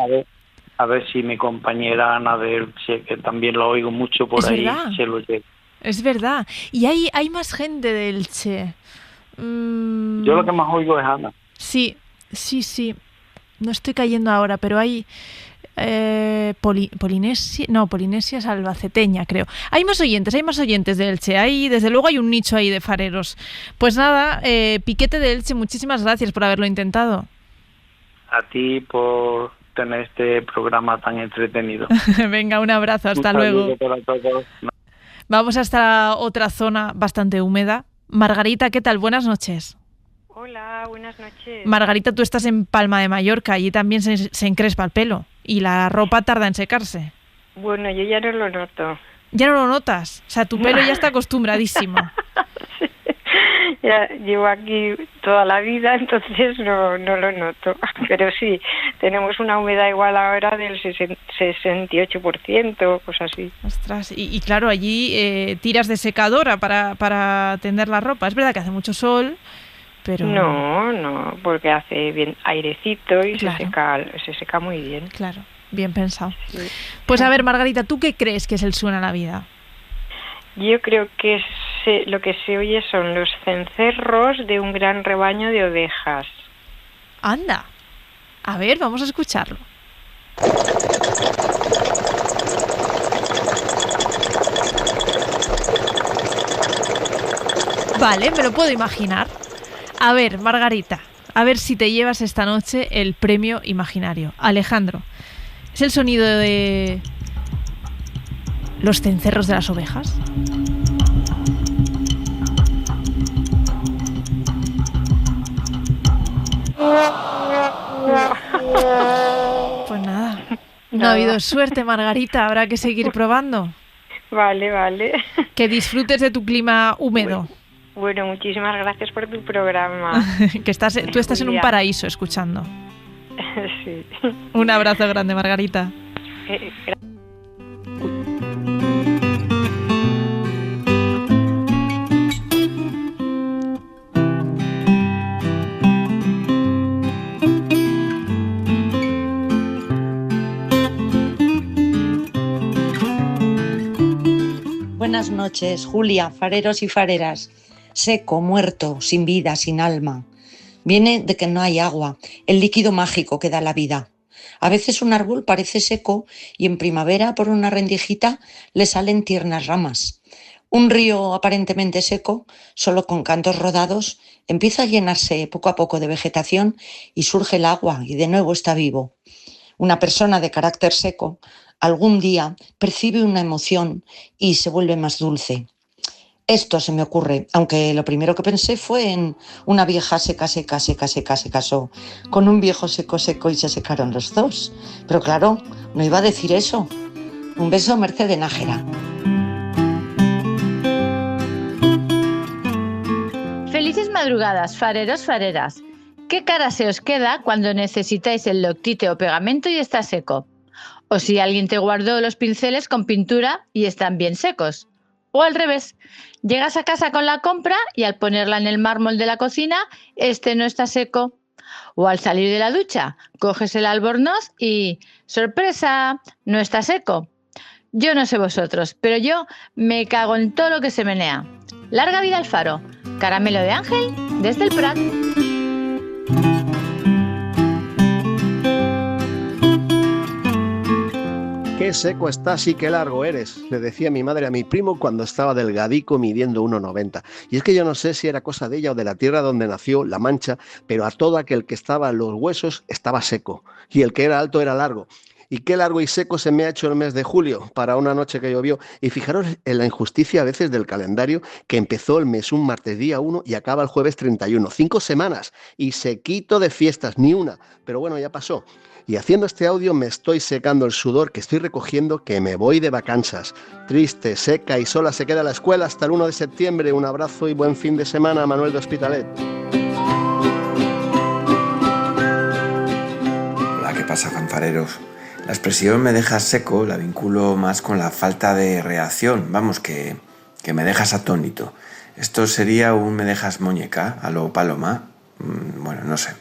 A ver si mi compañera Ana de Elche, que también lo oigo mucho por ahí, verdad. se lo lleva. Es verdad. Y hay más gente de Elche. Yo lo que más oigo es Ana. Sí. No estoy cayendo ahora, pero hay... Polinesia es albaceteña, creo. Hay más oyentes de Elche. Desde luego hay un nicho ahí de fareros. Pues nada, Piquete de Elche, muchísimas gracias por haberlo intentado. A ti por tener este programa tan entretenido. Venga, un abrazo, hasta luego. Para todos. Vamos hasta otra zona bastante húmeda. Margarita, ¿qué tal? Buenas noches. Hola, buenas noches. Margarita, tú estás en Palma de Mallorca, allí también se encrespa el pelo y la ropa tarda en secarse. Bueno, yo ya no lo noto. ¿Ya no lo notas? O sea, tu pelo ya está acostumbradísimo. Sí. Ya llevo aquí toda la vida, entonces no lo noto. Pero sí, tenemos una humedad igual ahora del 68%, cosas así. Ostras, y claro, allí tiras de secadora para tender la ropa. Es verdad que hace mucho sol, pero... No, porque hace bien airecito y claro. se seca muy bien. Claro, bien pensado. Sí. Pues a ver, Margarita, ¿tú qué crees que es el Suena la Vida? Yo creo que lo que se oye son los cencerros de un gran rebaño de ovejas. Anda. A ver, vamos a escucharlo. Vale, me lo puedo imaginar. A ver, Margarita, a ver si te llevas esta noche el premio imaginario. Alejandro, ¿es el sonido de los cencerros de las ovejas? Pues nada, no ha habido suerte, Margarita, habrá que seguir probando. Vale. Que disfrutes de tu clima húmedo. Bueno, muchísimas gracias por tu programa. Que tú estás en un paraíso escuchando. Sí. Un abrazo grande, Margarita. Buenas noches, Julia, fareros y fareras. Seco, muerto, sin vida, sin alma. Viene de que no hay agua, el líquido mágico que da la vida. A veces un árbol parece seco y en primavera por una rendijita le salen tiernas ramas. Un río aparentemente seco, solo con cantos rodados, empieza a llenarse poco a poco de vegetación y surge el agua y de nuevo está vivo. Una persona de carácter seco algún día percibe una emoción y se vuelve más dulce. Esto se me ocurre, aunque lo primero que pensé fue en una vieja seca se casó con un viejo seco y se secaron los dos. Pero claro, no iba a decir eso. Un beso, Merced de Nájera. Felices madrugadas, fareros, fareras. ¿Qué cara se os queda cuando necesitáis el Loctite o pegamento y está seco? O si alguien te guardó los pinceles con pintura y están bien secos. O al revés, llegas a casa con la compra y al ponerla en el mármol de la cocina, este no está seco. O al salir de la ducha, coges el albornoz y ¡sorpresa! No está seco. Yo no sé vosotros, pero yo me cago en todo lo que se menea. Larga vida al faro. Caramelo de Ángel desde el Prat. Qué seco estás y qué largo eres, le decía mi madre a mi primo cuando estaba delgadico midiendo 1,90. Y es que yo no sé si era cosa de ella o de la tierra donde nació, La Mancha, pero a todo aquel que estaba en los huesos estaba seco, y el que era alto era largo. Y qué largo y seco se me ha hecho el mes de julio para una noche que llovió. Y fijaros en la injusticia a veces del calendario, que empezó el mes un martes día 1 y acaba el jueves 31. 5 semanas y sequito de fiestas, ni una. Pero bueno, ya pasó. Y haciendo este audio me estoy secando el sudor que estoy recogiendo, que me voy de vacanzas. Triste, seca y sola se queda la escuela hasta el 1 de septiembre. Un abrazo y buen fin de semana, Manuel de Hospitalet. Hola, ¿qué pasa, fanfareros? La expresión me dejas seco la vinculo más con la falta de reacción, vamos, que me dejas atónito. Esto sería un me dejas muñeca, a lo Paloma. Bueno, no sé.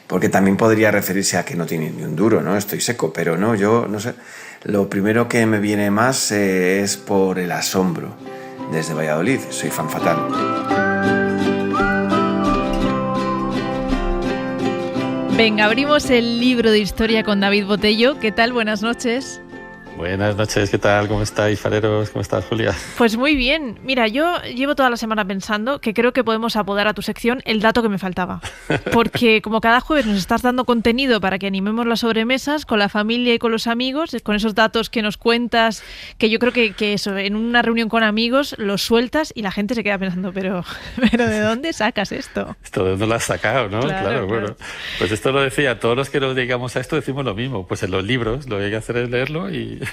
Porque también podría referirse a que no tiene ni un duro, ¿no? Estoy seco, pero no, yo no sé. Lo primero que me viene más es por el asombro. Desde Valladolid, soy fan fatal. Venga, abrimos el libro de historia con David Botello. ¿Qué tal? Buenas noches. Buenas noches, ¿qué tal? ¿Cómo estáis, fareros? ¿Cómo estás, Julia? Pues muy bien. Mira, yo llevo toda la semana pensando que creo que podemos apodar a tu sección el dato que me faltaba. Porque como cada jueves nos estás dando contenido para que animemos las sobremesas con la familia y con los amigos, con esos datos que nos cuentas, que yo creo que eso, en una reunión con amigos los sueltas y la gente se queda pensando, pero ¿de dónde sacas esto? Esto de dónde lo has sacado, ¿no? Claro. Bueno. Pues esto lo decía, todos los que nos dedicamos a esto decimos lo mismo. Pues en los libros lo que hay que hacer es leerlo y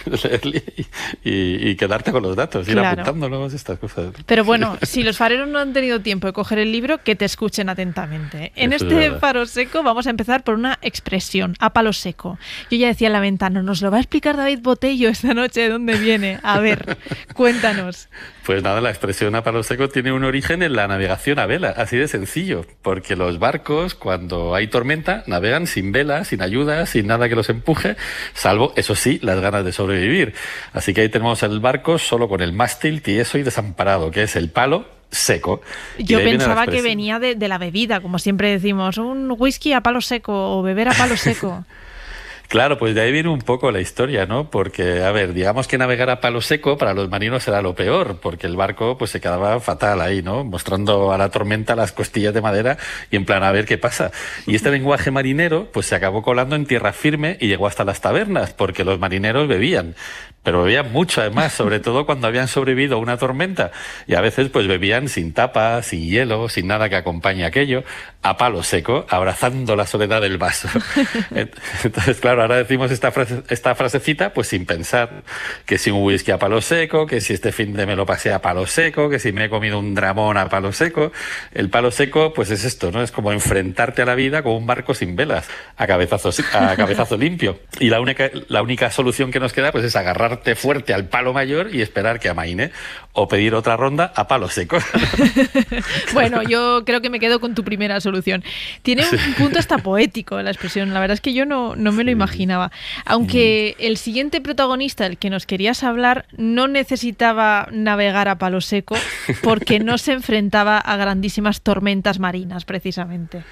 quedarte con los datos, ir apuntándolos, estas cosas. Pero bueno, si los fareros no han tenido tiempo de coger el libro, que te escuchen atentamente. En este Faro Seco vamos a empezar por una expresión, a palo seco. Yo ya decía en la ventana, nos lo va a explicar David Botello esta noche de dónde viene. A ver, cuéntanos. Pues nada, la expresión a palo seco tiene un origen en la navegación a vela, así de sencillo, porque los barcos, cuando hay tormenta, navegan sin vela, sin ayuda, sin nada que los empuje, salvo, eso sí, las ganas de sobrevivir. Así que ahí tenemos el barco solo con el mástil tieso y desamparado, que es el palo seco. Yo pensaba que venía de la bebida, como siempre decimos, un whisky a palo seco o beber a palo seco. Claro, pues de ahí viene un poco la historia, ¿no? Porque, a ver, digamos que navegar a palo seco para los marinos era lo peor, porque el barco pues se quedaba fatal ahí, ¿no? Mostrando a la tormenta las costillas de madera y en plan, a ver qué pasa. Y este lenguaje marinero pues se acabó colando en tierra firme y llegó hasta las tabernas, porque los marineros bebían. Pero bebían mucho además, sobre todo cuando habían sobrevivido a una tormenta. Y a veces pues bebían sin tapa, sin hielo, sin nada que acompañe aquello, a palo seco, abrazando la soledad del vaso. Entonces, claro, ahora decimos esta frasecita pues sin pensar, que si un whisky a palo seco, que si este fin de me lo pasé a palo seco, que si me he comido un dramón a palo seco. El palo seco pues es esto, ¿no? Es como enfrentarte a la vida con un barco sin velas, a cabezazo limpio. Y la única solución que nos queda pues es agarrarte fuerte al palo mayor y esperar que amaine, o pedir otra ronda a palo seco. Bueno, yo creo que me quedo con tu primera solución. Tiene un punto hasta poético la expresión, la verdad es que yo no me lo imaginaba. Aunque el siguiente protagonista, el que nos querías hablar, no necesitaba navegar a palo seco porque no se enfrentaba a grandísimas tormentas marinas, precisamente.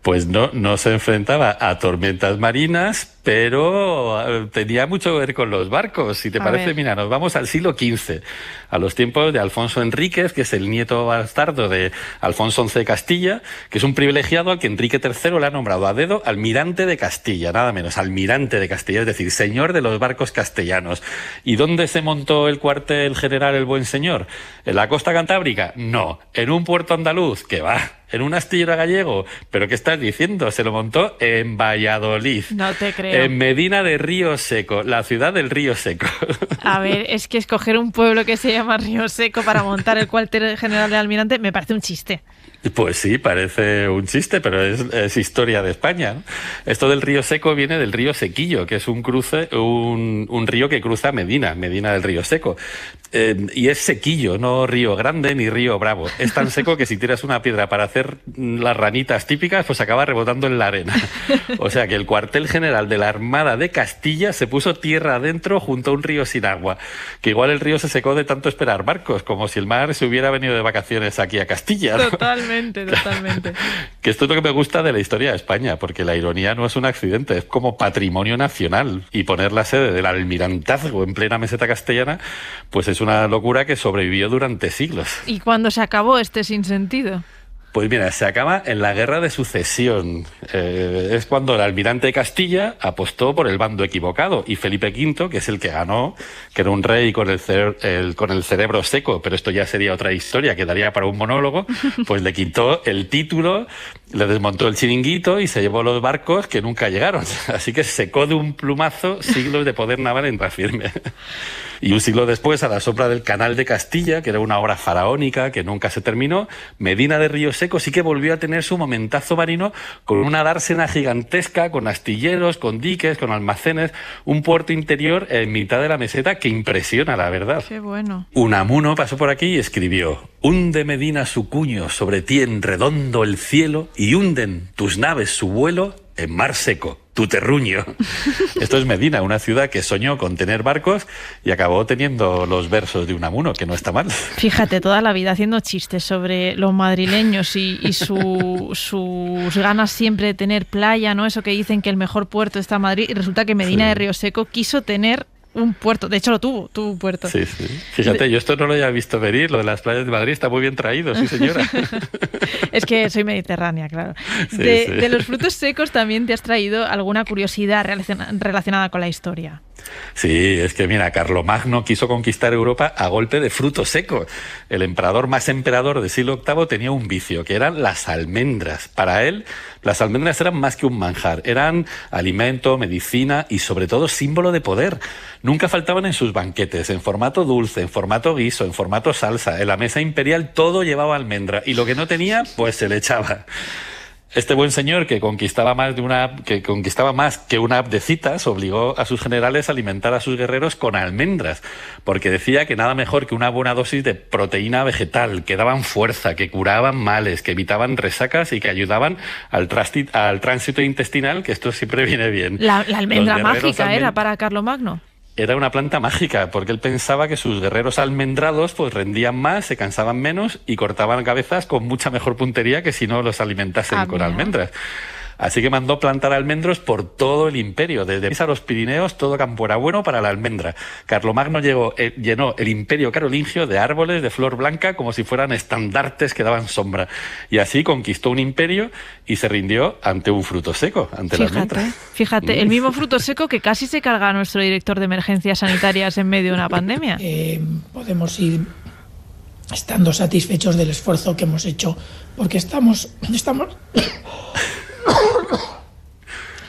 Pues no se enfrentaba a tormentas marinas, pero tenía mucho que ver con los barcos. Si te parece, mira, nos vamos al siglo XV, a los tiempos de Alfonso Enríquez, que es el nieto bastardo de Alfonso XI de Castilla, que es un privilegiado al que Enrique III le ha nombrado a dedo almirante de Castilla, nada menos, almirante de Castilla, es decir, señor de los barcos castellanos. ¿Y dónde se montó el cuartel general el buen señor? ¿En la costa cantábrica? No. ¿En un puerto andaluz? ¿Qué va? ¿En un astillero gallego? ¿Pero qué estás diciendo? Se lo montó en Valladolid. No te creo. En Medina de Río Seco, la ciudad del Río Seco. A ver, es que escoger un pueblo que se llama Río Seco para montar el cuartel general del almirante me parece un chiste. Pues sí, parece un chiste, pero es historia de España, ¿no? Esto del río Seco viene del río Sequillo, que es un río que cruza Medina del Río Seco. Y es sequillo, no Río Grande ni Río Bravo. Es tan seco que si tiras una piedra para hacer las ranitas típicas, pues acaba rebotando en la arena. O sea que el cuartel general de la Armada de Castilla se puso tierra adentro junto a un río sin agua. Que igual el río se secó de tanto esperar barcos, como si el mar se hubiera venido de vacaciones aquí a Castilla, ¿no? Totalmente. Que esto es lo que me gusta de la historia de España, porque la ironía no es un accidente, es como patrimonio nacional. Y poner la sede del almirantazgo en plena meseta castellana, pues es una locura que sobrevivió durante siglos. ¿Y cuándo se acabó este sinsentido? Pues mira, se acaba en la Guerra de Sucesión. Es cuando el almirante de Castilla apostó por el bando equivocado y Felipe V, que es el que ganó, que era un rey con el cerebro seco, pero esto ya sería otra historia que daría para un monólogo, pues le quitó el título, le desmontó el chiringuito y se llevó los barcos que nunca llegaron. Así que secó de un plumazo siglos de poder naval en tierra firme. Y un siglo después, a la sombra del Canal de Castilla, que era una obra faraónica que nunca se terminó, Medina de Río Seco sí que volvió a tener su momentazo marino con una dársena gigantesca, con astilleros, con diques, con almacenes, un puerto interior en mitad de la meseta que impresiona, la verdad. Qué bueno. Unamuno pasó por aquí y escribió: hunde Medina su cuño sobre ti en redondo el cielo y hunden tus naves su vuelo en mar seco, tu terruño. Esto es Medina, una ciudad que soñó con tener barcos y acabó teniendo los versos de Unamuno, que no está mal. Fíjate, toda la vida haciendo chistes sobre los madrileños y sus ganas siempre de tener playa, ¿no? Eso que dicen que el mejor puerto está en Madrid, y resulta que Medina de Río Seco quiso tener un puerto. De hecho, lo tuvo un puerto. Sí. Fíjate, yo esto no lo había visto venir, lo de las playas de Madrid está muy bien traído, sí señora. Es que soy mediterránea, claro. De los frutos secos también te has traído alguna curiosidad relacionada con la historia. Sí, es que mira, Carlomagno quiso conquistar Europa a golpe de fruto seco. El emperador más emperador del siglo VIII tenía un vicio, que eran las almendras. Para él, las almendras eran más que un manjar, eran alimento, medicina y sobre todo símbolo de poder. Nunca faltaban en sus banquetes, en formato dulce, en formato guiso, en formato salsa. En la mesa imperial todo llevaba almendra y lo que no tenía, pues se le echaba. Este buen señor, que conquistaba más que una app de citas, obligó a sus generales a alimentar a sus guerreros con almendras, porque decía que nada mejor que una buena dosis de proteína vegetal, que daban fuerza, que curaban males, que evitaban resacas y que ayudaban al tránsito intestinal, que esto siempre viene bien. La almendra mágica era para Carlomagno. Era una planta mágica, porque él pensaba que sus guerreros almendrados pues rendían más, se cansaban menos y cortaban cabezas con mucha mejor puntería que si no los alimentasen con almendras. Así que mandó plantar almendros por todo el imperio, desde a los Pirineos, todo campo era bueno para la almendra. Carlomagno llenó el imperio carolingio de árboles de flor blanca como si fueran estandartes que daban sombra. Y así conquistó un imperio y se rindió ante un fruto seco, ante la almendra. Fíjate, el mismo fruto seco que casi se carga a nuestro director de emergencias sanitarias en medio de una pandemia. Podemos ir estando satisfechos del esfuerzo que hemos hecho, porque estamos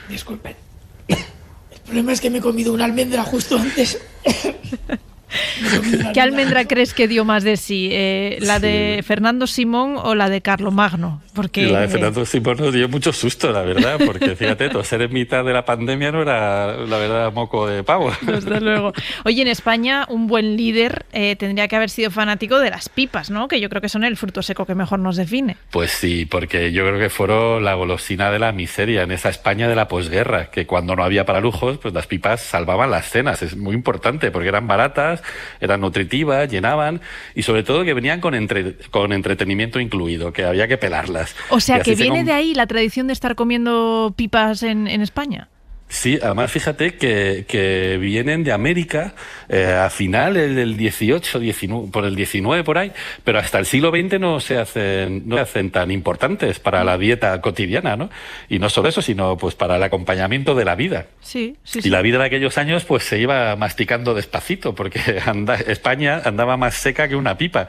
Disculpen. El problema es que me he comido una almendra justo antes. ¿Qué almendra crees que dio más de sí? ¿La de Fernando Simón o la de Carlomagno? Porque la de Fernando Simón nos dio mucho susto, la verdad, porque fíjate, toser en mitad de la pandemia no era, la verdad, moco de pavo. Desde luego. Oye, en España un buen líder tendría que haber sido fanático de las pipas, ¿no? Que yo creo que son el fruto seco que mejor nos define. Pues sí, porque yo creo que fueron la golosina de la miseria en esa España de la posguerra, que cuando no había para lujos, pues las pipas salvaban las cenas. Es muy importante porque eran baratas, eran nutritivas, llenaban y sobre todo que venían con entretenimiento incluido, que había que pelarlas. O sea, que viene de ahí la tradición de estar comiendo pipas en España. Sí, además fíjate que vienen de América a finales del 18, 19, por el 19 por ahí, pero hasta el siglo XX no se hacen tan importantes para la dieta cotidiana, ¿no? Y no solo eso, sino pues para el acompañamiento de la vida. Sí. Y la vida de aquellos años pues se iba masticando despacito, porque España andaba más seca que una pipa.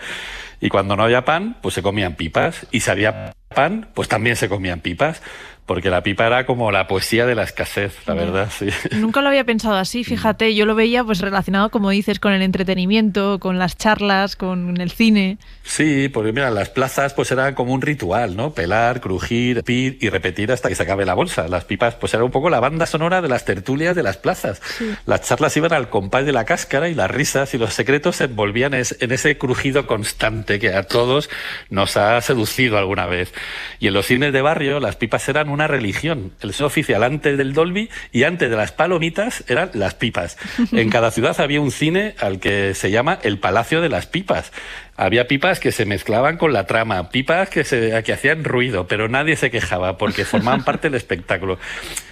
Y cuando no había pan, pues se comían pipas. Y si había pan, pues también se comían pipas. porque la pipa era como la poesía de la escasez, la verdad, sí. Nunca lo había pensado así, fíjate, yo lo veía pues relacionado, como dices, con el entretenimiento, con las charlas, con el cine. Sí, porque mira, las plazas pues eran como un ritual, ¿no? Pelar, crujir, pir y repetir hasta que se acabe la bolsa. Las pipas pues era un poco la banda sonora de las tertulias de las plazas. Sí. Las charlas iban al compás de la cáscara y las risas y los secretos se envolvían en ese crujido constante que a todos nos ha seducido alguna vez. Y en los cines de barrio las pipas eran una religión. El sonido oficial antes del Dolby y antes de las palomitas eran las pipas. En cada ciudad había un cine al que se llama el Palacio de las Pipas. Había pipas que se mezclaban con la trama, pipas que hacían ruido, pero nadie se quejaba porque formaban parte del espectáculo.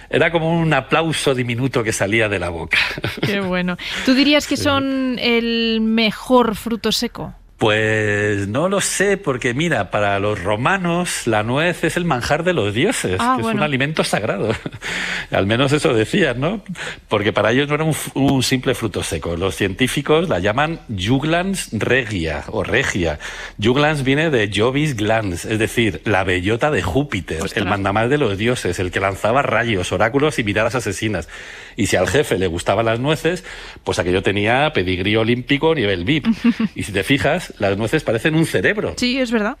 Era como un aplauso diminuto que salía de la boca. Qué bueno. ¿Tú dirías que son el mejor fruto seco? Pues no lo sé, porque mira, para los romanos la nuez es el manjar de los dioses, que es un alimento sagrado. Al menos eso decían, ¿no? Porque para ellos no era un simple fruto seco. Los científicos la llaman Juglans regia o regia. Juglans viene de Jovis glans, es decir, la bellota de Júpiter, el mandamás de los dioses, el que lanzaba rayos, oráculos y miradas asesinas. Y si al jefe le gustaban las nueces, pues aquello tenía pedigrí olímpico nivel VIP. Y si te fijas, las nueces parecen un cerebro. Sí, es verdad.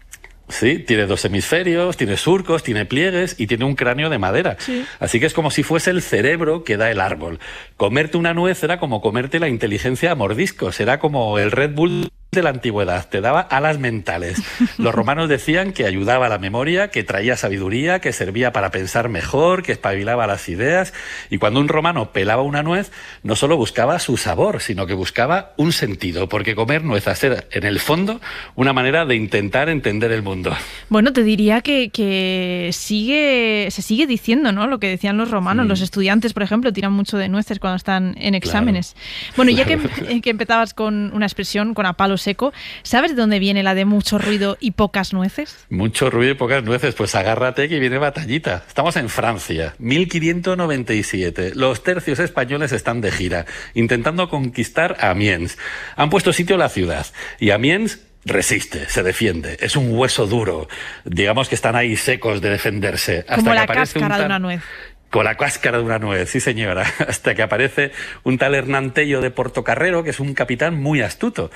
Sí, tiene 2 hemisferios, tiene surcos, tiene pliegues y tiene un cráneo de madera. Sí. Así que es como si fuese el cerebro que da el árbol. Comerte una nuez era como comerte la inteligencia a mordiscos, era como el Red Bull de la antigüedad, te daba alas mentales. Los romanos decían que ayudaba a la memoria, que traía sabiduría, que servía para pensar mejor, que espabilaba las ideas. Y cuando un romano pelaba una nuez, no solo buscaba su sabor, sino que buscaba un sentido, porque comer nueces era, en el fondo, una manera de intentar entender el mundo. Bueno, te diría que se sigue diciendo, ¿no? Lo que decían los romanos. Los estudiantes, por ejemplo, tiran mucho de nueces cuando están en exámenes. Claro. Bueno, ya que empezabas con una expresión, con a palo seco, ¿sabes de dónde viene la de mucho ruido y pocas nueces? Mucho ruido y pocas nueces, pues agárrate que viene batallita. Estamos en Francia, 1597. Los tercios españoles están de gira, intentando conquistar Amiens. Han puesto sitio a la ciudad y Amiens resiste, se defiende, es un hueso duro. Digamos que están ahí secos de defenderse. Hasta como que la cáscara de una nuez. Con la cáscara de una nuez, sí señora, hasta que aparece un tal Hernán Tello de Portocarrero, que es un capitán muy astuto.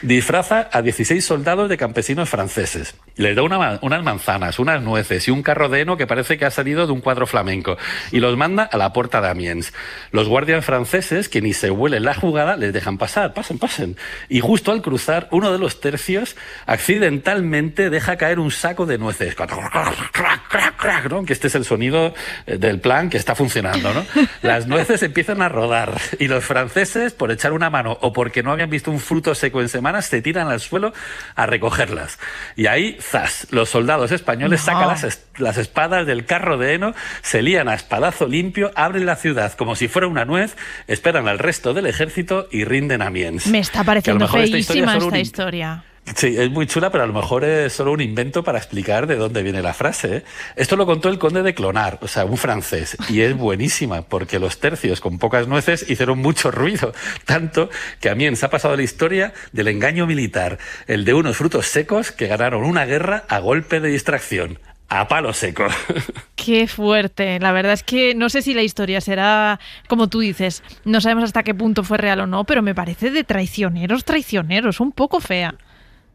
Disfraza a 16 soldados de campesinos franceses. Les da unas manzanas, unas nueces y un carro de heno que parece que ha salido de un cuadro flamenco y los manda a la puerta de Amiens. Los guardias franceses, que ni se huelen la jugada, les dejan pasar, pasen. Y justo al cruzar, uno de los tercios accidentalmente deja caer un saco de nueces. ¿No? Que este es el sonido del plan que está funcionando, ¿no? Las nueces empiezan a rodar y los franceses, por echar una mano o porque no habían visto un fruto seco en semana, se tiran al suelo a recogerlas. Y ahí, ¡zas!, los soldados españoles sacan las espadas del carro de heno, se lían a espadazo limpio, abren la ciudad como si fuera una nuez, esperan al resto del ejército y rinden a Amiens. Me está pareciendo feísima esta historia. Sí, es muy chula, pero a lo mejor es solo un invento para explicar de dónde viene la frase, ¿eh? Esto lo contó el conde de Clonard, o sea, un francés, y es buenísima, porque los tercios con pocas nueces hicieron mucho ruido, tanto que Amiens ha pasado la historia del engaño militar, el de unos frutos secos que ganaron una guerra a golpe de distracción. A palo seco. Qué fuerte. La verdad es que no sé si la historia será, como tú dices, no sabemos hasta qué punto fue real o no, pero me parece de traicioneros, un poco fea.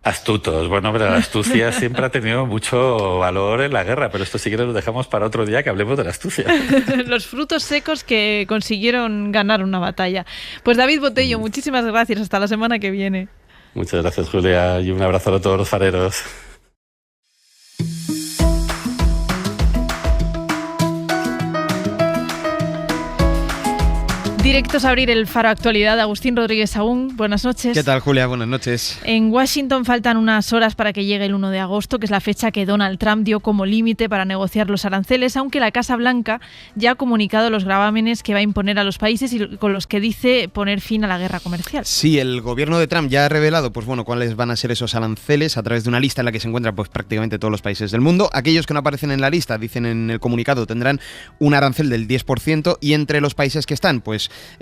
Astutos. Bueno, pero la astucia siempre ha tenido mucho valor en la guerra, pero esto sí que lo dejamos para otro día, que hablemos de la astucia. Los frutos secos que consiguieron ganar una batalla. Pues David Botello, muchísimas gracias. Hasta la semana que viene. Muchas gracias, Julia, y un abrazo a todos los fareros. Directos a abrir el Faro Actualidad. Agustín Rodríguez Sagún, buenas noches. ¿Qué tal, Julia? Buenas noches. En Washington faltan unas horas para que llegue el 1 de agosto, que es la fecha que Donald Trump dio como límite para negociar los aranceles, aunque la Casa Blanca ya ha comunicado los gravámenes que va a imponer a los países y con los que dice poner fin a la guerra comercial. Sí, el gobierno de Trump ya ha revelado cuáles van a ser esos aranceles a través de una lista en la que se encuentran prácticamente todos los países del mundo. Aquellos que no aparecen en la lista, dicen en el comunicado, tendrán un arancel del 10% y entre los países que están,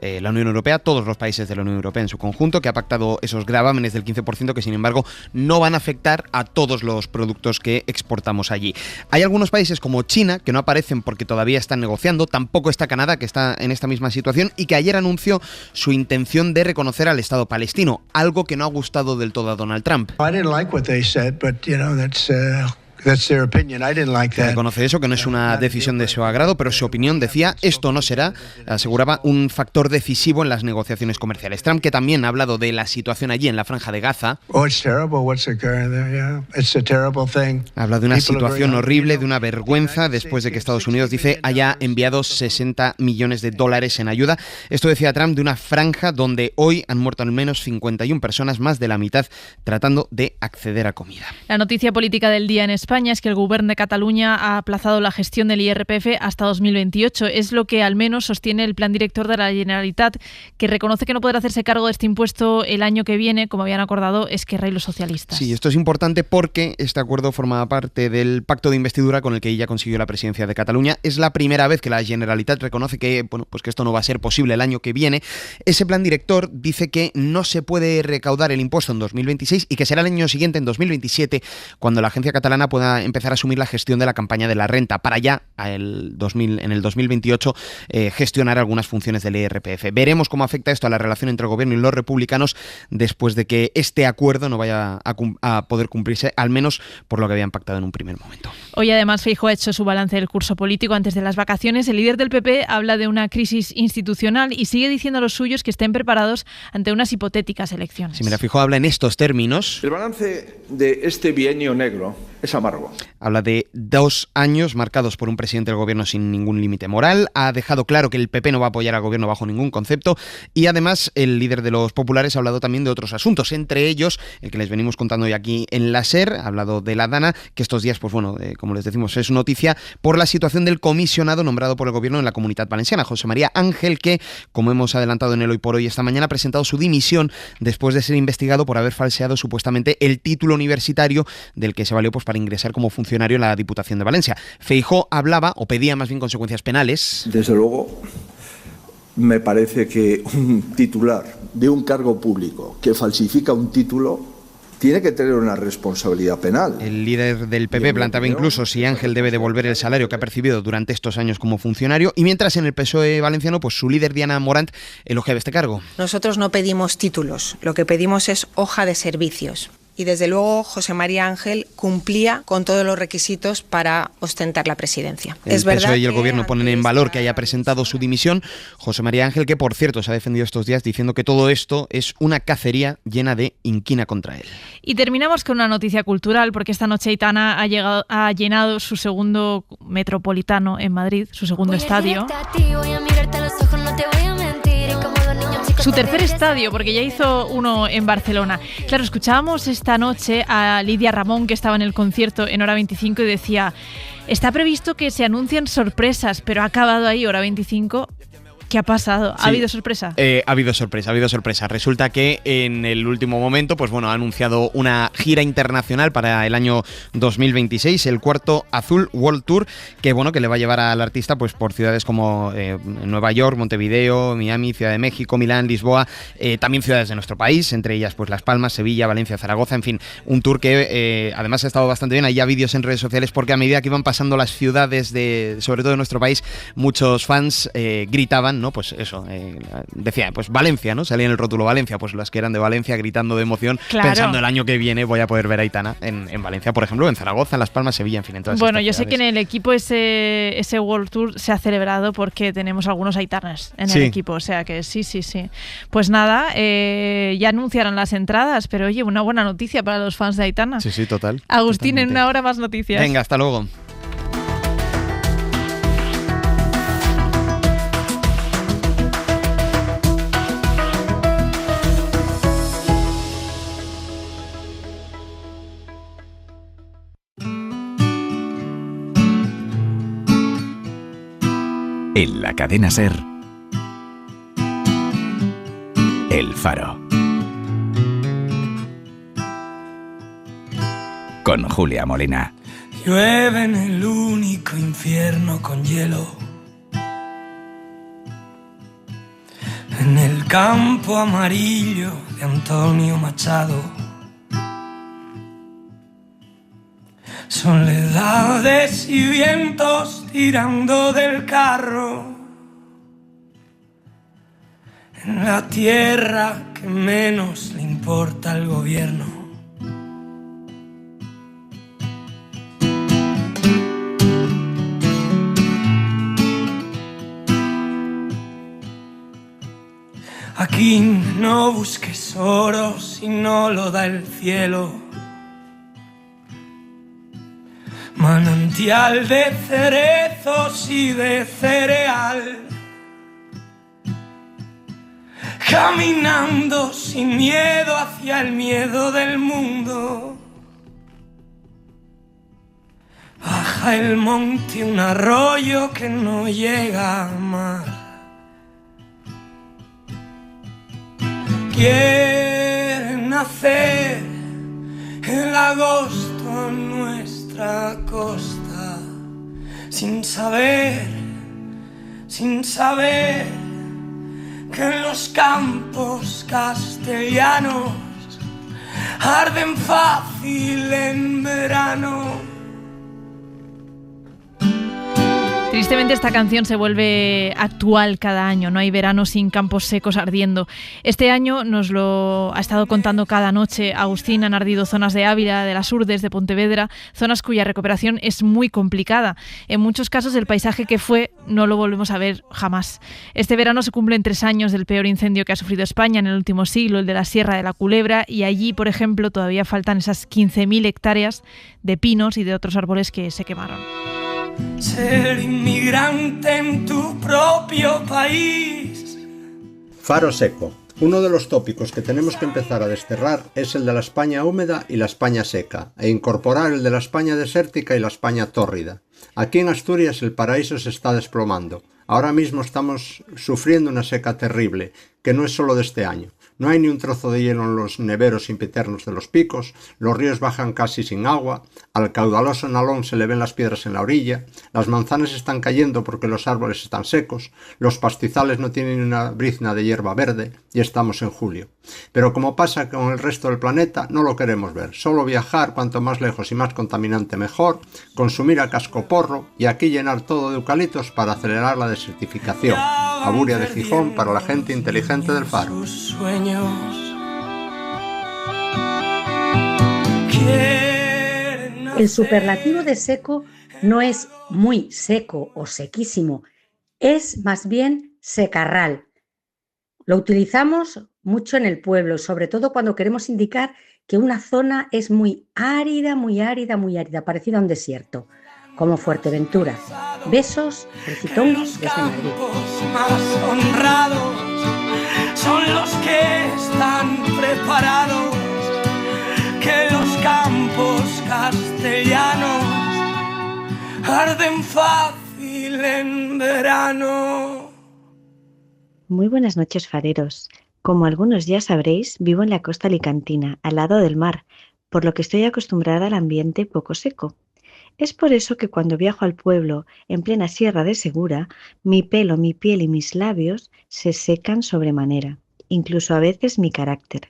la Unión Europea, todos los países de la Unión Europea en su conjunto, que ha pactado esos gravámenes del 15% que, sin embargo, no van a afectar a todos los productos que exportamos allí. Hay algunos países como China que no aparecen porque todavía están negociando, tampoco está Canadá, que está en esta misma situación y que ayer anunció su intención de reconocer al Estado palestino, algo que no ha gustado del todo a Donald Trump. I didn't like what they said, but you know, that's their opinion. I didn't like that. Reconoce eso, que no es una decisión de su agrado, pero su opinión decía, esto no será, aseguraba, un factor decisivo en las negociaciones comerciales. Trump, que también ha hablado de la situación allí en la Franja de Gaza. Oh, it's terrible what's occurring there, yeah. It's a terrible thing. Habla de una situación horrible, de una vergüenza, después de que Estados Unidos, dice, haya enviado $60 millones en ayuda. Esto decía Trump de una franja donde hoy han muerto al menos 51 personas, más de la mitad, tratando de acceder a comida. La noticia política del día en España es que el Govern de Cataluña ha aplazado la gestión del IRPF hasta 2028. Es lo que al menos sostiene el plan director de la Generalitat, que reconoce que no podrá hacerse cargo de este impuesto el año que viene, como habían acordado Esquerra y los socialistas. Sí, esto es importante porque este acuerdo forma parte del pacto de investidura con el que ella consiguió la presidencia de Cataluña. Es la primera vez que la Generalitat reconoce que, bueno, pues que esto no va a ser posible el año que viene. Ese plan director dice que no se puede recaudar el impuesto en 2026 y que será el año siguiente, en 2027, cuando la agencia catalana pueda empezar a asumir la gestión de la campaña de la renta, para ya en el 2028 gestionar algunas funciones del IRPF. Veremos cómo afecta esto a la relación entre el gobierno y los republicanos después de que este acuerdo no vaya a poder cumplirse, al menos por lo que habían pactado en un primer momento. Hoy además Feijóo ha hecho su balance del curso político antes de las vacaciones. El líder del PP habla de una crisis institucional y sigue diciendo a los suyos que estén preparados ante unas hipotéticas elecciones. Sí, mira, Feijóo habla en estos términos. El balance de este bienio negro es amargo. Habla de 2 años marcados por un presidente del gobierno sin ningún límite moral. Ha dejado claro que el PP no va a apoyar al gobierno bajo ningún concepto. Y además el líder de los populares ha hablado también de otros asuntos, entre ellos el que les venimos contando hoy aquí en la SER. Ha hablado de la Dana, que estos días, pues bueno, como les decimos, es noticia por la situación del comisionado nombrado por el gobierno en la Comunitat Valenciana, José María Ángel, que, como hemos adelantado en el Hoy por Hoy esta mañana, ha presentado su dimisión después de ser investigado por haber falseado supuestamente el título universitario del que se valió pues para ingresar como funcionario en la Diputación de Valencia. Feijóo hablaba, o pedía más bien, consecuencias penales. Desde luego, me parece que un titular de un cargo público que falsifica un título tiene que tener una responsabilidad penal. El líder del PP planteaba incluso si Ángel debe devolver el salario que ha percibido durante estos años como funcionario, y mientras en el PSOE valenciano, pues su líder Diana Morant elogiaba este cargo. Nosotros no pedimos títulos, lo que pedimos es hoja de servicios. Y desde luego José María Ángel cumplía con todos los requisitos para ostentar la presidencia. El PSOE y el gobierno ponen en valor que haya presentado su dimisión. José María Ángel, que por cierto se ha defendido estos días diciendo que todo esto es una cacería llena de inquina contra él. Y terminamos con una noticia cultural, porque esta noche Aitana ha llenado su segundo Metropolitano en Madrid, su segundo estadio. Su tercer estadio, porque ya hizo uno en Barcelona. Claro, escuchábamos esta noche a Lidia Ramón, que estaba en el concierto en Hora 25, y decía, está previsto que se anuncien sorpresas, pero ha acabado ahí Hora 25. ¿Qué ha pasado? ¿Ha habido sorpresa? Ha habido sorpresa. Resulta que en el último momento, pues bueno, ha anunciado una gira internacional para el año 2026, el Cuarto Azul World Tour, que bueno, que le va a llevar al artista pues por ciudades como Nueva York, Montevideo, Miami, Ciudad de México, Milán, Lisboa, también ciudades de nuestro país, entre ellas pues Las Palmas, Sevilla, Valencia, Zaragoza, en fin, un tour que además ha estado bastante bien. Hay ya vídeos en redes sociales porque a medida que iban pasando las ciudades sobre todo de nuestro país, muchos fans gritaban, ¿no? Pues eso, decía, pues Valencia, ¿no? Salía en el rótulo Valencia, pues las que eran de Valencia gritando de emoción, claro, pensando el año que viene voy a poder ver a Aitana en Valencia, por ejemplo, en Zaragoza, en Las Palmas, Sevilla, en fin, en todas Bueno, yo ciudades. sé que en el equipo ese World Tour se ha celebrado porque tenemos algunos Aitanas en el equipo, o sea que sí. Pues nada, ya anunciaron las entradas, pero oye, una buena noticia para los fans de Aitana. Sí, total. Agustín, totalmente. En una hora más noticias. Venga, hasta luego. En la cadena SER, El Faro. Con Julia Molina. Llueve en el único infierno con hielo. En el campo amarillo de Antonio Machado, soledades y vientos tirando del carro, en la tierra que menos le importa al gobierno. Aquí no busques oro si no lo da el cielo. Manantial de cerezos y de cereal. Caminando sin miedo hacia el miedo del mundo. Baja el monte un arroyo que no llega a mar. Quieren nacer el agosto a nuestra costa, sin saber que en los campos castellanos arden fácil en verano. Tristemente esta canción se vuelve actual cada año, no hay verano sin campos secos ardiendo. Este año nos lo ha estado contando cada noche Agustín. Han ardido zonas de Ávila, de las Urdes, de Pontevedra, zonas cuya recuperación es muy complicada. En muchos casos el paisaje que fue no lo volvemos a ver jamás. Este verano se cumplen 3 años del peor incendio que ha sufrido España en el último siglo, el de la Sierra de la Culebra, y allí, por ejemplo, todavía faltan esas 15.000 hectáreas de pinos y de otros árboles que se quemaron. Ser inmigrante en tu propio país. Faro seco. Uno de los tópicos que tenemos que empezar a desterrar es el de la España húmeda y la España seca, e incorporar el de la España desértica y la España tórrida. Aquí en Asturias el paraíso se está desplomando. Ahora mismo estamos sufriendo una seca terrible, que no es solo de este año. No hay ni un trozo de hielo en los neveros sempiternos de los picos, los ríos bajan casi sin agua, al caudaloso Nalón se le ven las piedras en la orilla, las manzanas están cayendo porque los árboles están secos, los pastizales no tienen una brizna de hierba verde y estamos en julio. Pero como pasa con el resto del planeta, no lo queremos ver, solo viajar cuanto más lejos y más contaminante mejor, consumir a cascoporro y aquí llenar todo de eucaliptos para acelerar la desertificación. Aburia de Gijón para la gente inteligente del Faro. El superlativo de seco no es muy seco o sequísimo, es más bien secarral. Lo utilizamos mucho en el pueblo, sobre todo cuando queremos indicar que una zona es muy árida, muy árida, muy árida, parecida a un desierto, como Fuerteventura. Besos, felicitongos desde Madrid. Más honrados son los que están preparados, que los campos castellanos arden fácil en verano. Muy buenas noches, fareros. Como algunos ya sabréis, vivo en la costa alicantina, al lado del mar, por lo que estoy acostumbrada al ambiente poco seco. Es por eso que cuando viajo al pueblo, en plena Sierra de Segura, mi pelo, mi piel y mis labios se secan sobremanera, incluso a veces mi carácter.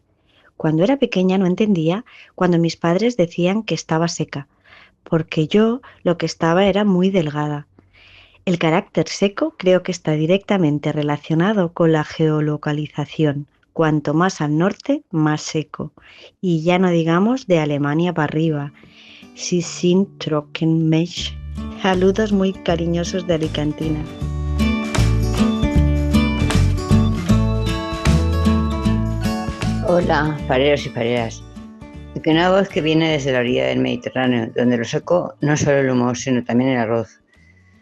Cuando era pequeña no entendía cuando mis padres decían que estaba seca, porque yo lo que estaba era muy delgada. El carácter seco creo que está directamente relacionado con la geolocalización. Cuanto más al norte, más seco. Y ya no digamos de Alemania para arriba. Sie sind Trockenmensch. Saludos muy cariñosos de Alicantina. Hola, fareros y fareras. Una voz que viene desde la orilla del Mediterráneo, donde lo seco no es solo el humor, sino también el arroz.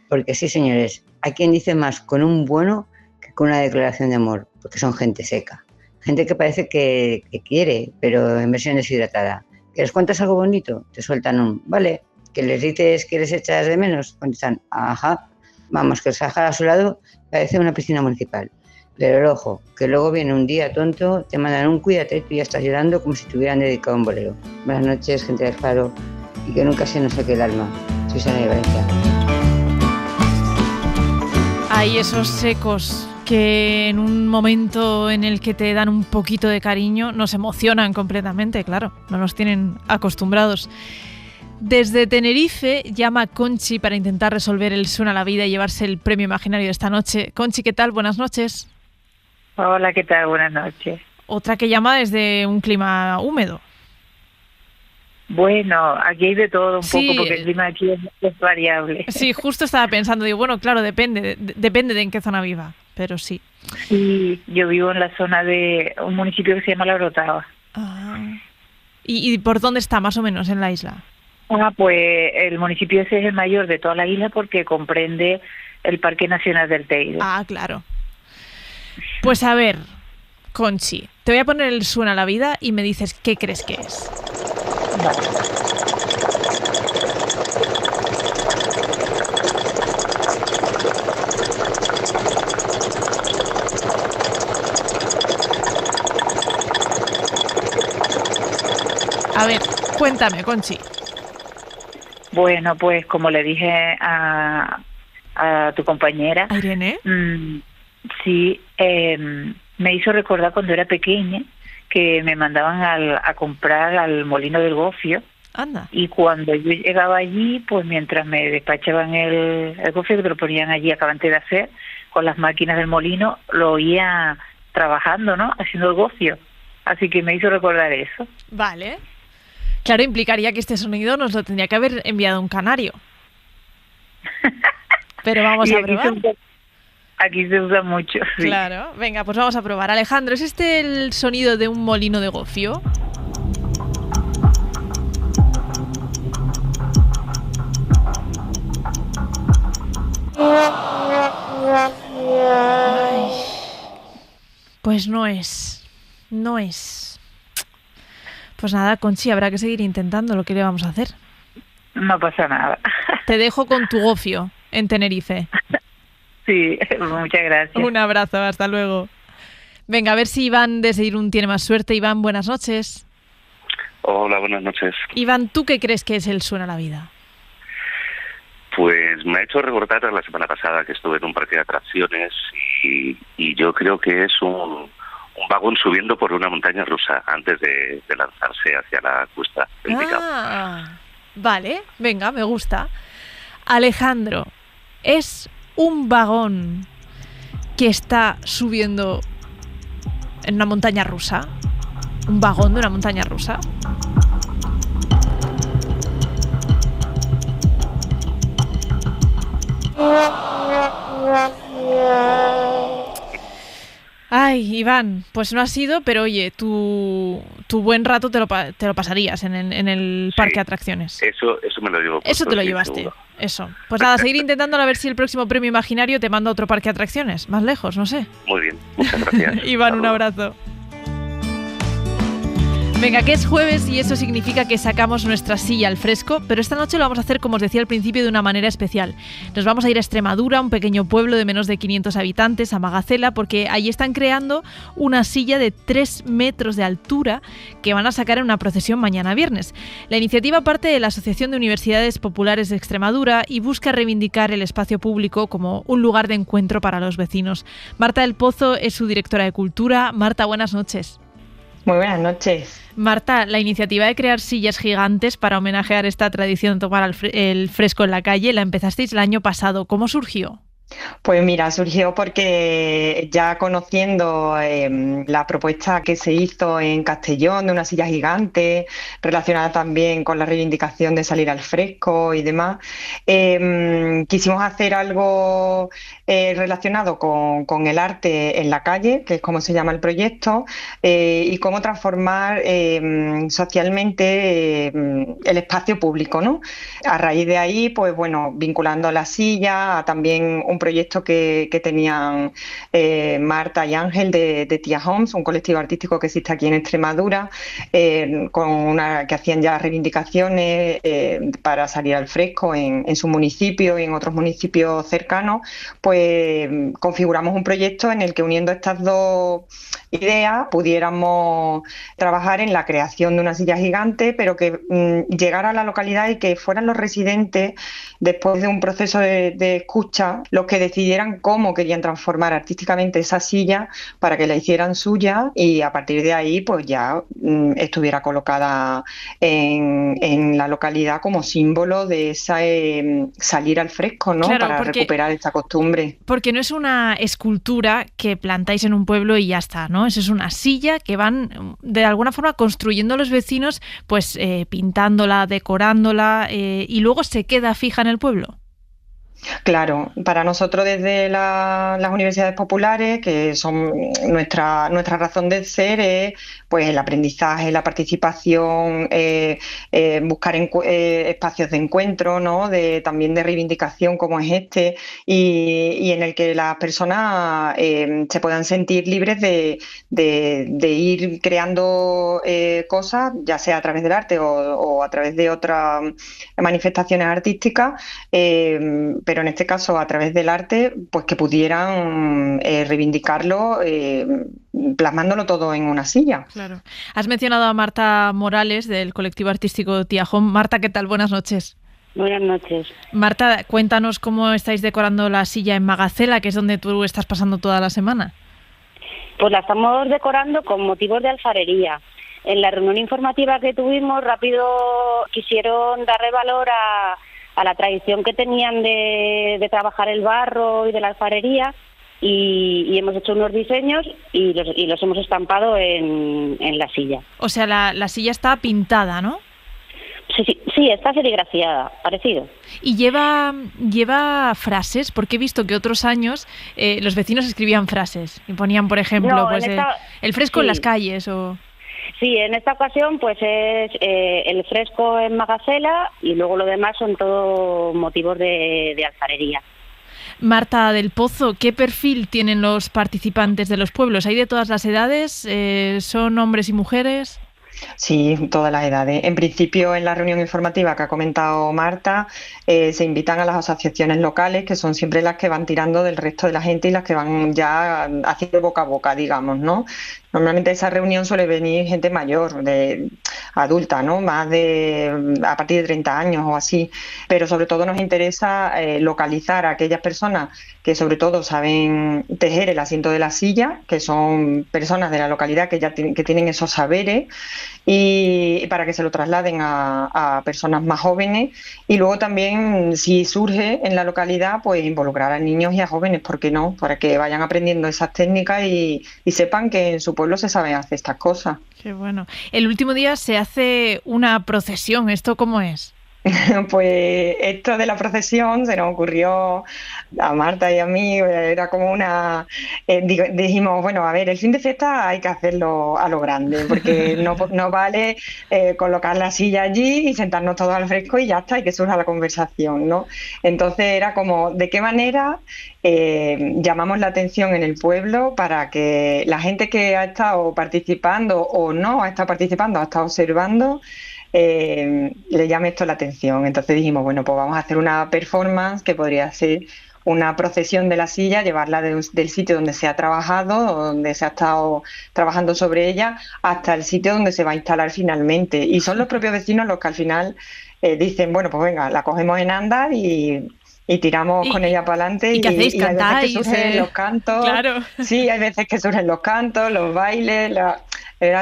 Porque sí, señores, hay quien dice más con un bueno que con una declaración de amor, porque son gente seca. Gente que parece que quiere, pero en versión deshidratada. ¿Que les cuentas algo bonito? Te sueltan un vale. ¿Que les dices que les echas de menos? Contestan, ajá. Vamos, que el Sahara a su lado parece una piscina municipal. Pero ojo, que luego viene un día tonto, te mandan un cuídate y tú ya estás llorando como si te hubieran dedicado un bolero. Buenas noches, gente del Faro, y que nunca se nos saque el alma. Soy Sana de Valencia. Hay esos secos que en un momento en el que te dan un poquito de cariño nos emocionan completamente, claro, no nos tienen acostumbrados. Desde Tenerife llama Conchi para intentar resolver el Suena la Vida y llevarse el premio imaginario de esta noche. Conchi, ¿qué tal? Buenas noches. Hola, ¿qué tal? Buenas noches. Otra que llama desde un clima húmedo. Bueno, aquí hay de todo un poco, porque el clima aquí es variable. Sí, justo estaba pensando, digo, bueno, claro, depende de en qué zona viva, pero sí. Sí, yo vivo en la zona de un municipio que se llama La Orotava. ¿Y por dónde está más o menos en la isla? Pues el municipio ese es el mayor de toda la isla porque comprende el Parque Nacional del Teide. Claro. Pues a ver, Conchi, te voy a poner el Suena la Vida y me dices qué crees que es. A ver, cuéntame, Conchi. Bueno, pues como le dije a tu compañera, Irene, sí, me hizo recordar cuando era pequeña que me mandaban a comprar al Molino del Gofio. Anda. Y cuando yo llegaba allí, pues mientras me despachaban el gofio, que lo ponían allí, acabante de hacer, con las máquinas del molino, lo oía trabajando, ¿no? Haciendo el gofio. Así que me hizo recordar eso. Vale. Claro, implicaría que este sonido nos lo tendría que haber enviado un canario. Pero vamos a probar. Aquí se usa mucho, sí. Claro, venga, pues vamos a probar. Alejandro, ¿es este el sonido de un molino de gofio? Ay, pues no es. Pues nada, Conchi, habrá que seguir intentando. Lo que le vamos a hacer. No pasa nada. Te dejo con tu gofio en Tenerife. Sí, muchas gracias. Un abrazo, hasta luego. Venga, a ver si Iván desde Irún tiene más suerte. Iván, buenas noches. Hola, buenas noches. Iván, ¿tú qué crees que es el Suena la Vida? Pues me ha hecho recordar la semana pasada que estuve en un parque de atracciones y yo creo que es un vagón subiendo por una montaña rusa antes de lanzarse hacia la cuesta del Picao. Vale, venga, me gusta. Alejandro, ¿es un vagón que está subiendo en una montaña rusa? ¿Un vagón de una montaña rusa? Ay, Iván, pues no ha sido, pero oye, tu buen rato te lo pasarías en el parque de atracciones. Eso me lo llevo. Eso te lo llevaste. Seguro. Eso. Pues nada, seguir intentando a ver si el próximo premio imaginario te manda a otro parque de atracciones, más lejos, no sé. Muy bien, muchas gracias. Iván, un abrazo. Venga, que es jueves y eso significa que sacamos nuestra silla al fresco, pero esta noche lo vamos a hacer, como os decía al principio, de una manera especial. Nos vamos a ir a Extremadura, un pequeño pueblo de menos de 500 habitantes, a Magacela, porque allí están creando una silla de 3 metros de altura que van a sacar en una procesión mañana viernes. La iniciativa parte de la Asociación de Universidades Populares de Extremadura y busca reivindicar el espacio público como un lugar de encuentro para los vecinos. Marta del Pozo es su directora de Cultura. Marta, buenas noches. Muy buenas noches. Marta, la iniciativa de crear sillas gigantes para homenajear esta tradición de tomar el fresco en la calle la empezasteis el año pasado. ¿Cómo surgió? Pues mira, surgió porque ya conociendo la propuesta que se hizo en Castellón de una silla gigante, relacionada también con la reivindicación de salir al fresco y demás, quisimos hacer algo relacionado con el arte en la calle, que es como se llama el proyecto, y cómo transformar socialmente el espacio público, ¿no? A raíz de ahí, pues bueno, vinculando la silla a también un proyecto que tenían Marta y Ángel de Tia Homes, un colectivo artístico que existe aquí en Extremadura, que hacían ya reivindicaciones para salir al fresco en su municipio y en otros municipios cercanos. Pues configuramos un proyecto en el que, uniendo estas dos ideas, pudiéramos trabajar en la creación de una silla gigante, pero que llegara a la localidad y que fueran los residentes, después de un proceso de escucha, los que decidieran cómo querían transformar artísticamente esa silla para que la hicieran suya y a partir de ahí pues ya estuviera colocada en la localidad como símbolo de esa salir al fresco, ¿no? Claro, para recuperar esta costumbre. Porque no es una escultura que plantáis en un pueblo y ya está, ¿no? Eso es una silla que van de alguna forma construyendo los vecinos, pues pintándola, decorándola y luego se queda fija en el pueblo. Claro, para nosotros desde las universidades populares, que son nuestra razón de ser, es pues el aprendizaje, la participación, buscar espacios de encuentro, ¿no? También de reivindicación como es este, y en el que las personas se puedan sentir libres de ir creando cosas, ya sea a través del arte o a través de otras manifestaciones artísticas, pero en este caso a través del arte, pues que pudieran reivindicarlo plasmándolo todo en una silla. Claro. Has mencionado a Marta Morales del colectivo artístico Tia Home. Marta, ¿qué tal? Buenas noches. Buenas noches. Marta, cuéntanos cómo estáis decorando la silla en Magacela, que es donde tú estás pasando toda la semana. Pues la estamos decorando con motivos de alfarería. En la reunión informativa que tuvimos, rápido quisieron darle valor a la tradición que tenían de trabajar el barro y de la alfarería y hemos hecho unos diseños y los hemos estampado en la silla. O sea, la silla está pintada, ¿no? Sí, está serigrafiada, parecido. ¿Y lleva frases? Porque he visto que otros años los vecinos escribían frases y ponían, por ejemplo, el fresco en las calles o... Sí, en esta ocasión pues es el fresco en Magacela y luego lo demás son todo motivos de alfarería. Marta del Pozo, ¿qué perfil tienen los participantes de los pueblos? ¿Hay de todas las edades? ¿Son hombres y mujeres? Sí, todas las edades. En principio, en la reunión informativa que ha comentado Marta, se invitan a las asociaciones locales, que son siempre las que van tirando del resto de la gente y las que van ya haciendo boca a boca, digamos, ¿no? Normalmente a esa reunión suele venir gente mayor, adulta, ¿no? Más a partir de 30 años o así. Pero sobre todo nos interesa localizar a aquellas personas que sobre todo saben tejer el asiento de la silla, que son personas de la localidad que tienen esos saberes, y para que se lo trasladen a personas más jóvenes. Y luego también, si surge en la localidad, pues involucrar a niños y a jóvenes, ¿por qué no? Para que vayan aprendiendo esas técnicas y sepan que en su pueblo se saben hacer estas cosas. Qué bueno. El último día se hace una procesión. ¿Esto cómo es? Pues esto de la procesión se nos ocurrió a Marta y a mí, era como dijimos, bueno, a ver, el fin de fiesta hay que hacerlo a lo grande, porque no vale colocar la silla allí y sentarnos todos al fresco y ya está, y que surja la conversación, ¿no? Entonces era como, ¿de qué manera llamamos la atención en el pueblo para que la gente que ha estado participando o no ha estado participando, ha estado observando, le llame esto la atención? Entonces dijimos, bueno, pues vamos a hacer una performance que podría ser una procesión de la silla, llevarla del sitio donde se ha trabajado, donde se ha estado trabajando sobre ella, hasta el sitio donde se va a instalar finalmente. Y son los propios vecinos los que al final dicen, bueno, pues venga, la cogemos en andar y tiramos con ella para adelante. ¿Y qué hacéis? Y hay veces que surgen los cantos. Claro. Sí, hay veces que surgen los cantos, los bailes,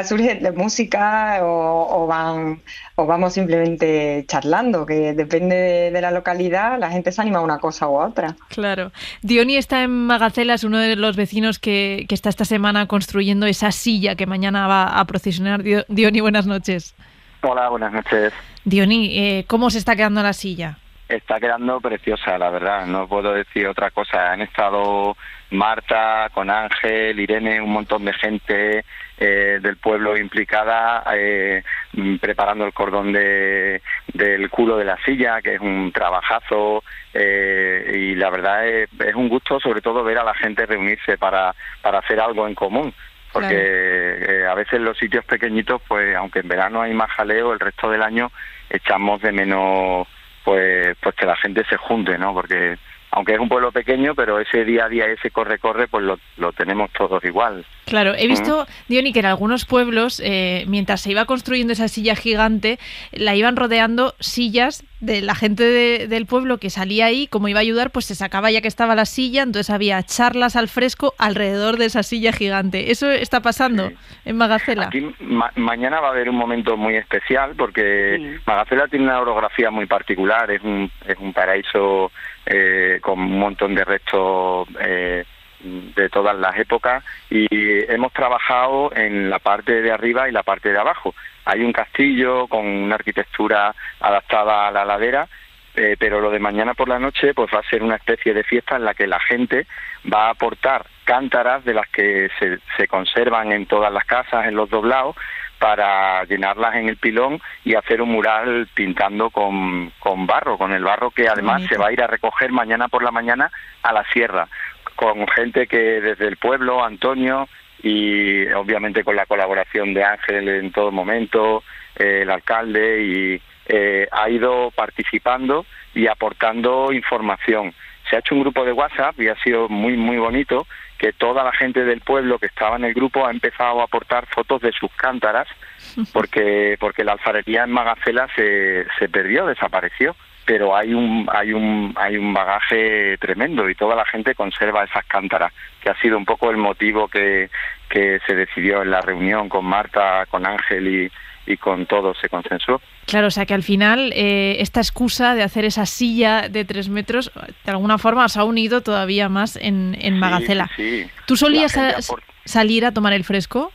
surge de música o vamos simplemente charlando, que depende de la localidad, la gente se anima a una cosa u otra. Claro. Diony está en Magacela, es uno de los vecinos que está esta semana construyendo esa silla que mañana va a procesionar. Diony, buenas noches. Hola, buenas noches. Diony, ¿cómo se está quedando la silla? Está quedando preciosa, la verdad, no puedo decir otra cosa. Han estado Marta, con Ángel, Irene, un montón de gente del pueblo implicada, preparando el cordón del culo de la silla, que es un trabajazo, y la verdad es un gusto sobre todo ver a la gente reunirse para hacer algo en común. Porque a veces los sitios pequeñitos, pues aunque en verano hay más jaleo, el resto del año echamos de menos pues que la gente se junte, ¿no? Porque aunque es un pueblo pequeño, pero ese día a día, ese corre, pues lo tenemos todos igual. Claro, he visto, Diony, que en algunos pueblos, mientras se iba construyendo esa silla gigante, la iban rodeando sillas de la gente del pueblo que salía ahí, como iba a ayudar, pues se sacaba ya que estaba la silla, entonces había charlas al fresco alrededor de esa silla gigante. ¿Eso está pasando en Magacela? Aquí mañana va a haber un momento muy especial porque Magacela tiene una orografía muy particular, es un paraíso con un montón de restos de todas las épocas, y hemos trabajado en la parte de arriba y la parte de abajo. Hay un castillo con una arquitectura adaptada a la ladera, pero lo de mañana por la noche pues va a ser una especie de fiesta en la que la gente va a aportar cántaras de las que se conservan en todas las casas, en los doblados, para llenarlas en el pilón y hacer un mural pintando con barro, con el barro que además se va a ir a recoger mañana por la mañana a la sierra, con gente que desde el pueblo, Antonio, y obviamente con la colaboración de Ángel en todo momento, el alcalde, y ha ido participando y aportando información. Se ha hecho un grupo de WhatsApp y ha sido muy, muy bonito, que toda la gente del pueblo que estaba en el grupo ha empezado a aportar fotos de sus cántaras, porque la alfarería en Magacela se perdió, desapareció. Pero hay un bagaje tremendo y toda la gente conserva esas cántaras, que ha sido un poco el motivo que se decidió en la reunión con Marta, con Ángel y con todos, se consensuó. Claro, o sea que al final esta excusa de hacer esa silla de 3 metros de alguna forma os ha unido todavía más en Magacela. Sí. ¿Tú solías salir a tomar el fresco?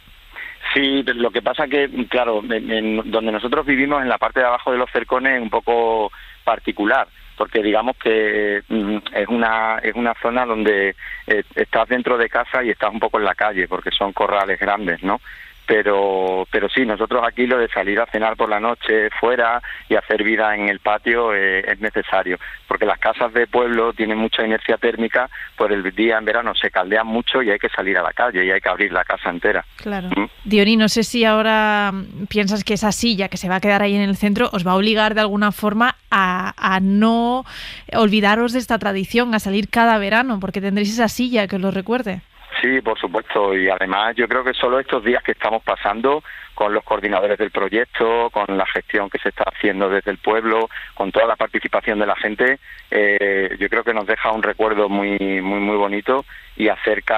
Sí, lo que pasa que, claro, donde nosotros vivimos, en la parte de abajo de los cercones, es un poco particular, porque digamos que es una zona donde estás dentro de casa y estás un poco en la calle, porque son corrales grandes, ¿no? Pero sí, nosotros aquí lo de salir a cenar por la noche fuera y hacer vida en el patio es necesario, porque las casas de pueblo tienen mucha inercia térmica, por el día en verano se caldean mucho y hay que salir a la calle y hay que abrir la casa entera. Claro. Diony, no sé si ahora piensas que esa silla que se va a quedar ahí en el centro os va a obligar de alguna forma a no olvidaros de esta tradición, a salir cada verano, porque tendréis esa silla que os lo recuerde. Sí, por supuesto, y además yo creo que solo estos días que estamos pasando con los coordinadores del proyecto, con la gestión que se está haciendo desde el pueblo, con toda la participación de la gente, yo creo que nos deja un recuerdo muy, muy, muy bonito y acerca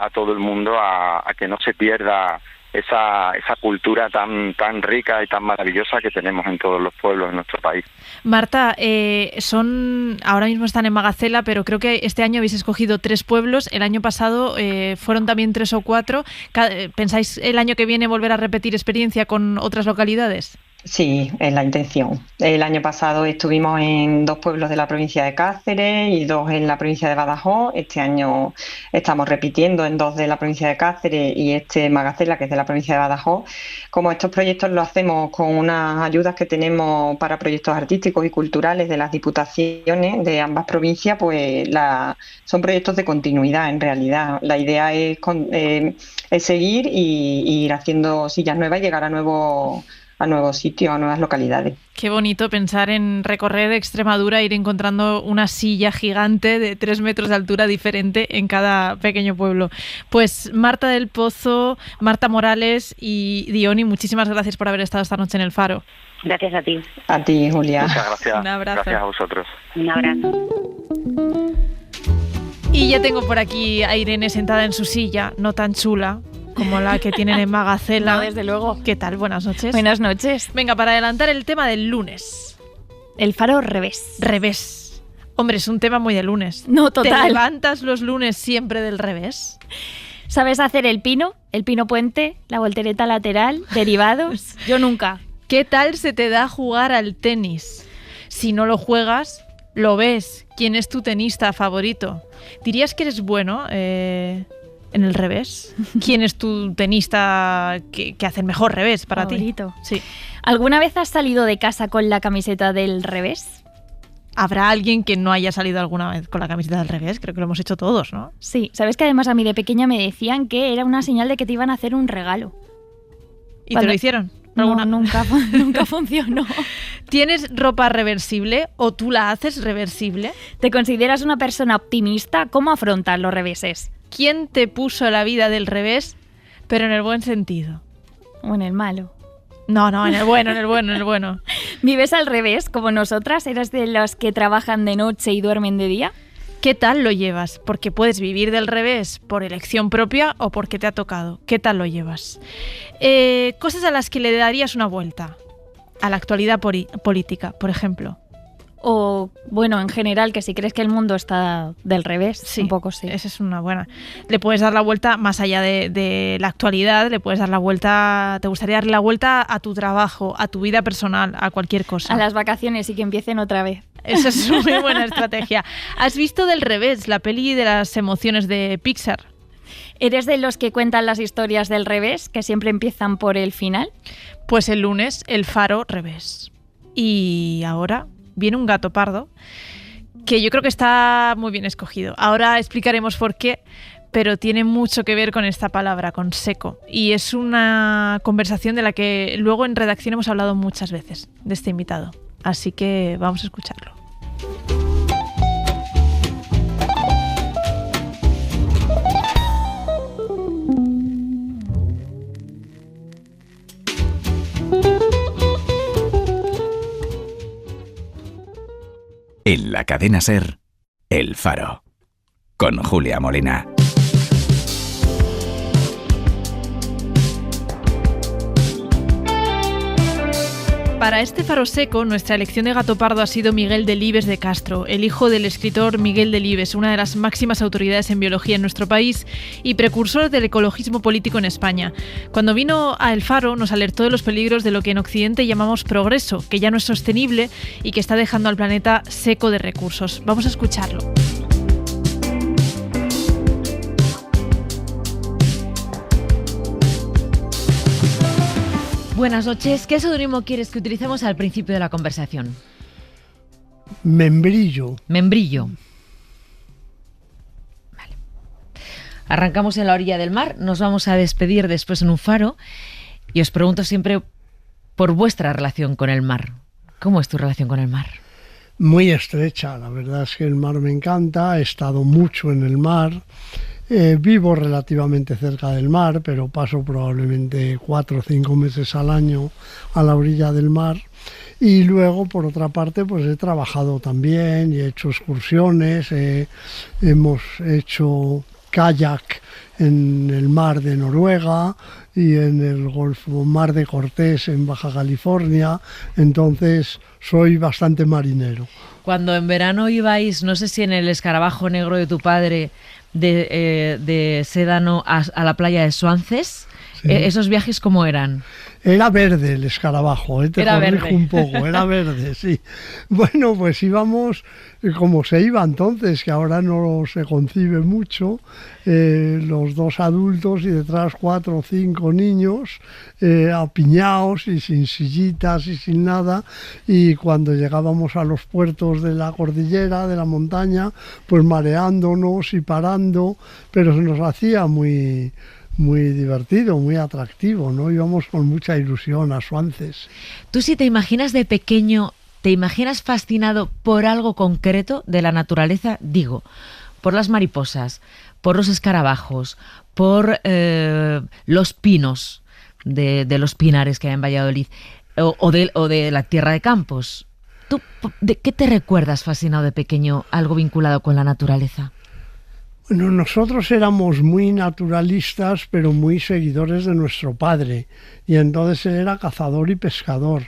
a todo el mundo a que no se pierda esa cultura tan rica y tan maravillosa que tenemos en todos los pueblos de nuestro país. Marta, ahora mismo están en Magacela, pero creo que este año habéis escogido 3 pueblos. El año pasado fueron también 3 o 4. ¿Pensáis el año que viene volver a repetir experiencia con otras localidades? Sí, es la intención. El año pasado estuvimos en 2 pueblos de la provincia de Cáceres y 2 en la provincia de Badajoz. Este año estamos repitiendo en 2 de la provincia de Cáceres y Magacela, que es de la provincia de Badajoz. Como estos proyectos los hacemos con unas ayudas que tenemos para proyectos artísticos y culturales de las diputaciones de ambas provincias, pues son proyectos de continuidad en realidad. La idea es seguir y ir haciendo sillas nuevas y llegar a nuevos sitios, a nuevas localidades. Qué bonito pensar en recorrer Extremadura, ir encontrando una silla gigante de 3 metros de altura diferente en cada pequeño pueblo. Pues Marta del Pozo, Marta Morales y Diony, muchísimas gracias por haber estado esta noche en El Faro. Gracias a ti. A ti, Julia. Muchas gracias. Un abrazo. Gracias a vosotros. Un abrazo. Y ya tengo por aquí a Irene sentada en su silla, no tan chula como la que tienen en Magacela. No, desde luego. ¿Qué tal? Buenas noches. Buenas noches. Venga, para adelantar el tema del lunes. El Faro revés. Revés. Hombre, es un tema muy de lunes. No, total. ¿Te levantas los lunes siempre del revés? ¿Sabes hacer el pino puente, la voltereta lateral, derivados? Yo nunca. ¿Qué tal se te da jugar al tenis? Si no lo juegas, lo ves. ¿Quién es tu tenista favorito? ¿Dirías que eres bueno en el revés? ¿Quién es tu tenista que hace el mejor revés para favorito? Ti? Sí. ¿Alguna vez has salido de casa con la camiseta del revés? ¿Habrá alguien que no haya salido alguna vez con la camiseta del revés? Creo que lo hemos hecho todos, ¿no? Sí. ¿Sabes que además a mí de pequeña me decían que era una señal de que te iban a hacer un regalo? ¿Y te lo hicieron? No, nunca funcionó. ¿Tienes ropa reversible o tú la haces reversible? ¿Te consideras una persona optimista? ¿Cómo afrontas los reveses? ¿Quién te puso la vida del revés? Pero en el buen sentido. O en el malo. No, en el bueno. ¿Vives al revés, como nosotras? ¿Eres de los que trabajan de noche y duermen de día? ¿Qué tal lo llevas? Porque puedes vivir del revés por elección propia o porque te ha tocado. ¿Qué tal lo llevas? Cosas a las que le darías una vuelta. A la actualidad política, por ejemplo. O, bueno, en general, que si crees que el mundo está del revés, sí, un poco sí. Esa es una buena. Le puedes dar la vuelta más allá de la actualidad, le puedes dar la vuelta, te gustaría darle la vuelta a tu trabajo, a tu vida personal, a cualquier cosa. A las vacaciones y que empiecen otra vez. Esa es una muy buena estrategia. ¿Has visto Del revés, la peli de las emociones de Pixar? ¿Eres de los que cuentan las historias del revés, que siempre empiezan por el final? Pues el lunes, El Faro revés. Y ahora viene un gato pardo, que yo creo que está muy bien escogido. Ahora explicaremos por qué, pero tiene mucho que ver con esta palabra, con seco. Y es una conversación de la que luego en redacción hemos hablado muchas veces, de este invitado. Así que vamos a escucharlo. En la cadena SER, El Faro, con Julia Molina. Para este Faro seco, nuestra elección de gato pardo ha sido Miguel Delibes de Castro, el hijo del escritor Miguel Delibes, una de las máximas autoridades en biología en nuestro país y precursor del ecologismo político en España. Cuando vino a El Faro nos alertó de los peligros de lo que en Occidente llamamos progreso, que ya no es sostenible y que está dejando al planeta seco de recursos. Vamos a escucharlo. Buenas noches. ¿Qué seudónimo quieres que utilicemos al principio de la conversación? Membrillo. Membrillo. Vale. Arrancamos en la orilla del mar, nos vamos a despedir después en un faro y os pregunto siempre por vuestra relación con el mar. ¿Cómo es tu relación con el mar? Muy estrecha, la verdad es que el mar me encanta, he estado mucho en el mar. Vivo relativamente cerca del mar, pero paso probablemente 4 o 5 meses al año a la orilla del mar. Y luego, por otra parte, pues he trabajado también y he hecho excursiones. Hemos hecho kayak en el mar de Noruega y en el Golfo Mar de Cortés en Baja California. Entonces, soy bastante marinero. Cuando en verano ibais, no sé si en el escarabajo negro de tu padre, de Sédano a la playa de Suances, sí. ¿Esos viajes cómo eran? Era verde el escarabajo, te era corrijo verde. Un poco, era verde, sí. Bueno, pues íbamos como se iba entonces, que ahora no se concibe mucho, los 2 adultos y detrás 4 o 5 niños, apiñados y sin sillitas y sin nada, y cuando llegábamos a los puertos de la cordillera, de la montaña, pues mareándonos y parando, pero se nos hacía muy divertido, muy atractivo, ¿no? Íbamos con mucha ilusión a Suances. Tú, si te imaginas de pequeño, ¿te imaginas fascinado por algo concreto de la naturaleza? Digo, por las mariposas, por los escarabajos, por los pinos de los pinares que hay en Valladolid, o de la tierra de Campos. ¿Tú de qué te recuerdas fascinado de pequeño, algo vinculado con la naturaleza? Bueno, nosotros éramos muy naturalistas, pero muy seguidores de nuestro padre, y entonces él era cazador y pescador,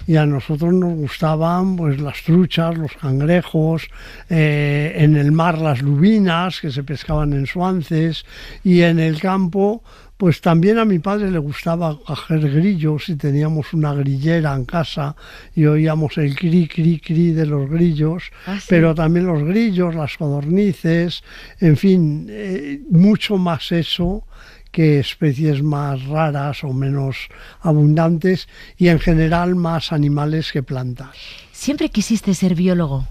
y a nosotros nos gustaban pues las truchas, los cangrejos, en el mar las lubinas que se pescaban en Suances, y en el campo pues también a mi padre le gustaba coger grillos y teníamos una grillera en casa y oíamos el cri, cri, cri de los grillos, ¿sí? Pero también los grillos, las codornices, en fin, mucho más eso que especies más raras o menos abundantes y en general más animales que plantas. ¿Siempre quisiste ser biólogo?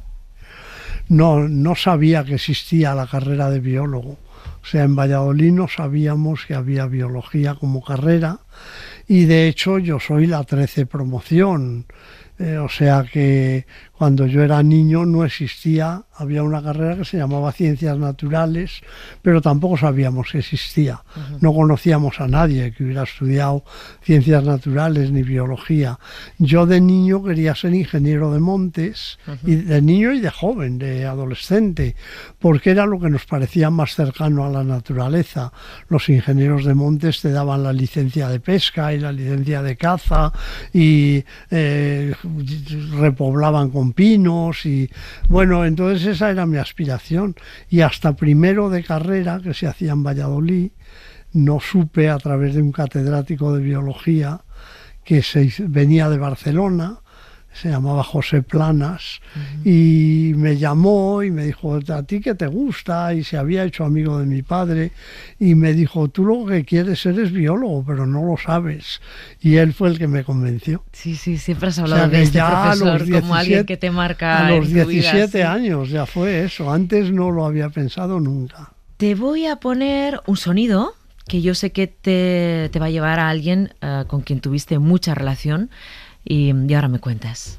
No sabía que existía la carrera de biólogo. O sea, en Valladolid no sabíamos que había biología como carrera y de hecho yo soy la 13 promoción. O sea que Cuando yo era niño no existía, había una carrera que se llamaba Ciencias Naturales, pero tampoco sabíamos que existía. No conocíamos a nadie que hubiera estudiado Ciencias Naturales ni Biología. Yo de niño quería ser ingeniero de montes, y de niño y de joven, de adolescente, porque era lo que nos parecía más cercano a la naturaleza. Los ingenieros de montes te daban la licencia de pesca y la licencia de caza y repoblaban con pinos y bueno, entonces esa era mi aspiración, y hasta primero de carrera, que se hacía en Valladolid, no supe, a través de un catedrático de biología que venía de Barcelona, se llamaba José Planas, y me llamó y me dijo, ¿a ti qué te gusta? Y se había hecho amigo de mi padre, y me dijo, tú lo que quieres eres biólogo, pero no lo sabes. Y él fue el que me convenció. Sí, siempre has hablado de este profesor como alguien que te marca a los en tu 17 vida, sí. años ya fue eso, antes no lo había pensado nunca. Te voy a poner un sonido que yo sé que te va a llevar a alguien con quien tuviste mucha relación, y ahora me cuentas.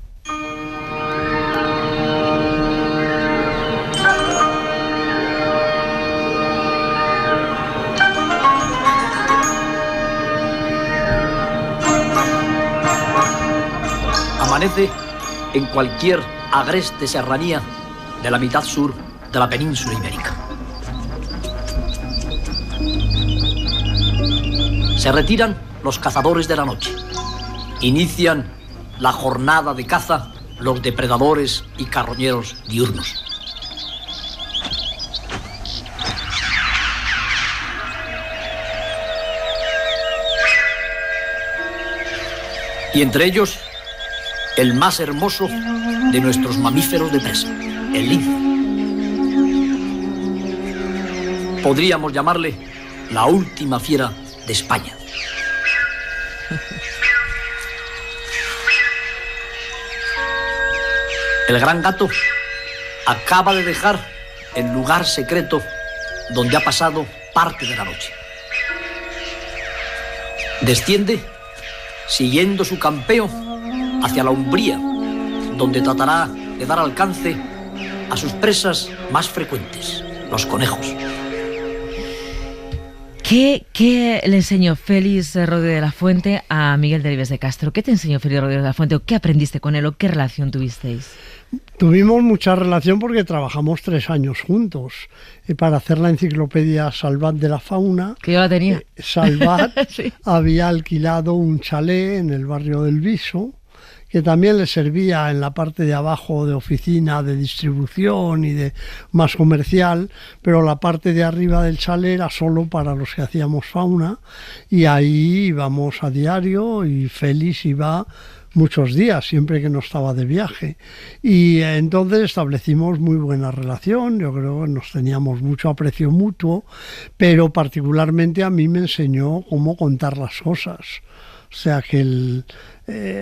Amanece en cualquier agreste serranía de la mitad sur de la península ibérica. Se retiran los cazadores de la noche. Inician la jornada de caza los depredadores y carroñeros diurnos. Y entre ellos, el más hermoso de nuestros mamíferos de presa, el lince. Podríamos llamarle la última fiera de España. El gran gato acaba de dejar el lugar secreto donde ha pasado parte de la noche. Desciende siguiendo su campeo hacia la umbría, donde tratará de dar alcance a sus presas más frecuentes, los conejos. ¿Qué le enseñó Félix Rodríguez de la Fuente a Miguel Delibes de Castro? ¿Qué te enseñó Félix Rodríguez de la Fuente o qué aprendiste con él o qué relación tuvisteis? Tuvimos mucha relación porque trabajamos 3 años juntos para hacer la enciclopedia Salvat de la Fauna. Que yo la tenía. Salvat sí. Había alquilado un chalet en el barrio del Viso, que también le servía en la parte de abajo de oficina, de distribución y de más comercial, pero la parte de arriba del chalet era solo para los que hacíamos fauna, y ahí íbamos a diario y Félix iba muchos días, siempre que no estaba de viaje. Y entonces establecimos muy buena relación, yo creo que nos teníamos mucho aprecio mutuo, pero particularmente a mí me enseñó cómo contar las cosas. O sea que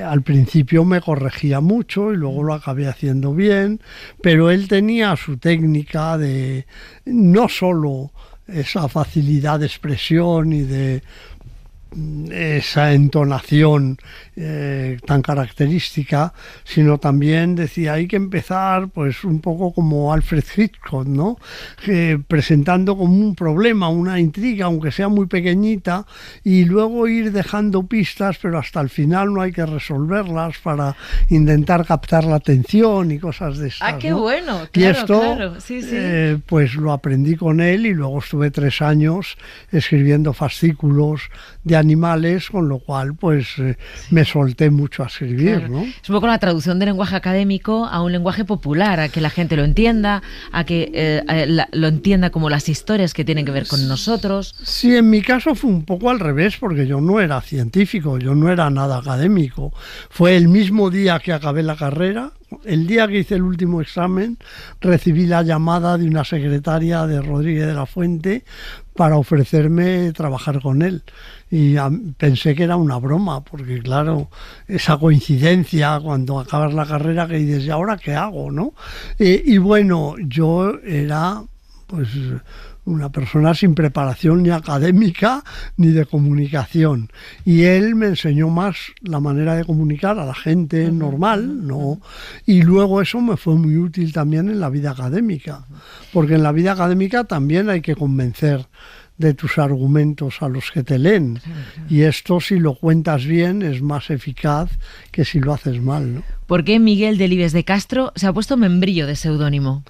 al principio me corregía mucho y luego lo acabé haciendo bien, pero él tenía su técnica de no solo esa facilidad de expresión y de esa entonación tan característica, sino también decía, hay que empezar pues un poco como Alfred Hitchcock, ¿no? Presentando como un problema, una intriga, aunque sea muy pequeñita, y luego ir dejando pistas, pero hasta el final no hay que resolverlas para intentar captar la atención y cosas de estas. ¡Ah, qué ¿no? bueno! Claro, y esto, claro. Sí, sí. Pues lo aprendí con él, y luego estuve 3 años escribiendo fascículos de animales, con lo cual pues me solté mucho a escribir, claro, ¿no? Es un poco la traducción del lenguaje académico a un lenguaje popular, a que la gente lo entienda, a que lo entienda como las historias que tienen que ver con nosotros. Sí, en mi caso fue un poco al revés, porque yo no era científico, yo no era nada académico. Fue el mismo día que acabé la carrera, el día que hice el último examen, recibí la llamada de una secretaria de Rodríguez de la Fuente para ofrecerme trabajar con él. Y pensé que era una broma, porque claro, esa coincidencia cuando acabas la carrera que dices, ¿y ahora qué hago, no? Y bueno, yo era pues una persona sin preparación ni académica ni de comunicación. Y él me enseñó más la manera de comunicar a la gente normal, ¿no? Y luego eso me fue muy útil también en la vida académica, porque en la vida académica también hay que convencer de tus argumentos a los que te leen. Y esto, si lo cuentas bien, es más eficaz que si lo haces mal, ¿no? ¿Por qué Miguel Delibes de Castro se ha puesto Membrillo de seudónimo?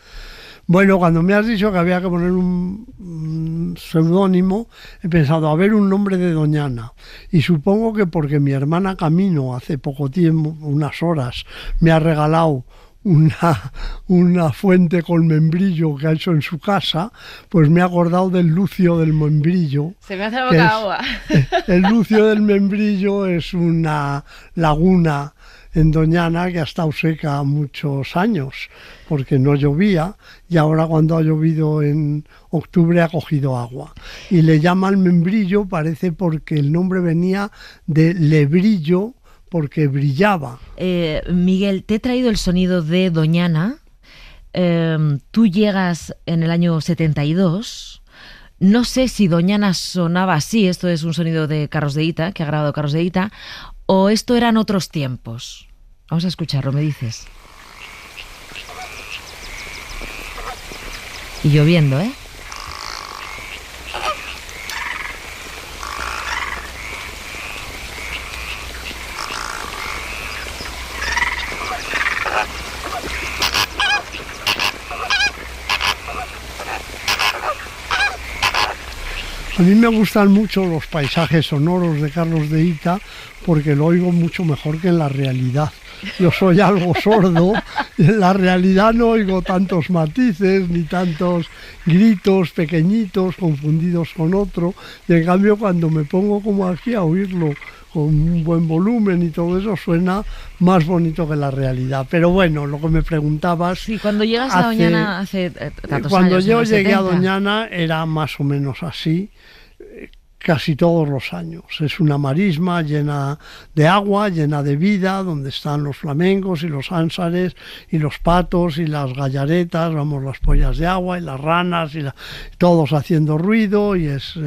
Bueno, cuando me has dicho que había que poner un seudónimo, he pensado, a ver, un nombre de Doñana. Y supongo que porque mi hermana Camino, hace poco tiempo, unas horas, me ha regalado una fuente con membrillo que ha hecho en su casa, pues me he acordado del Lucio del Membrillo. Se me hace la boca agua. El Lucio del Membrillo es una laguna en Doñana que ha estado seca muchos años porque no llovía, y ahora cuando ha llovido en octubre ha cogido agua. Y le llaman Membrillo, parece porque el nombre venía de lebrillo, porque brillaba. Miguel, te he traído el sonido de Doñana. Tú llegas en el año 72. No sé si Doñana sonaba así, esto es un sonido de Carlos de Ita, que ha grabado Carlos de Ita, o esto eran otros tiempos. Vamos a escucharlo, me dices. Y lloviendo, ¿eh? A mí me gustan mucho los paisajes sonoros de Carlos de Ita porque lo oigo mucho mejor que en la realidad. Yo soy algo sordo y en la realidad no oigo tantos matices ni tantos gritos pequeñitos confundidos con otro. Y en cambio cuando me pongo como aquí a oírlo con un buen volumen y todo eso suena más bonito que la realidad. Pero bueno, lo que me preguntabas... Sí, cuando llegas a Doñana hace tantos cuando años, yo llegué 70. a Doñana era más o menos así, casi todos los años. Es una marisma llena de agua, llena de vida, donde están los flamencos y los ánsares y los patos y las gallaretas, vamos, las pollas de agua y las ranas, y todos haciendo ruido, y es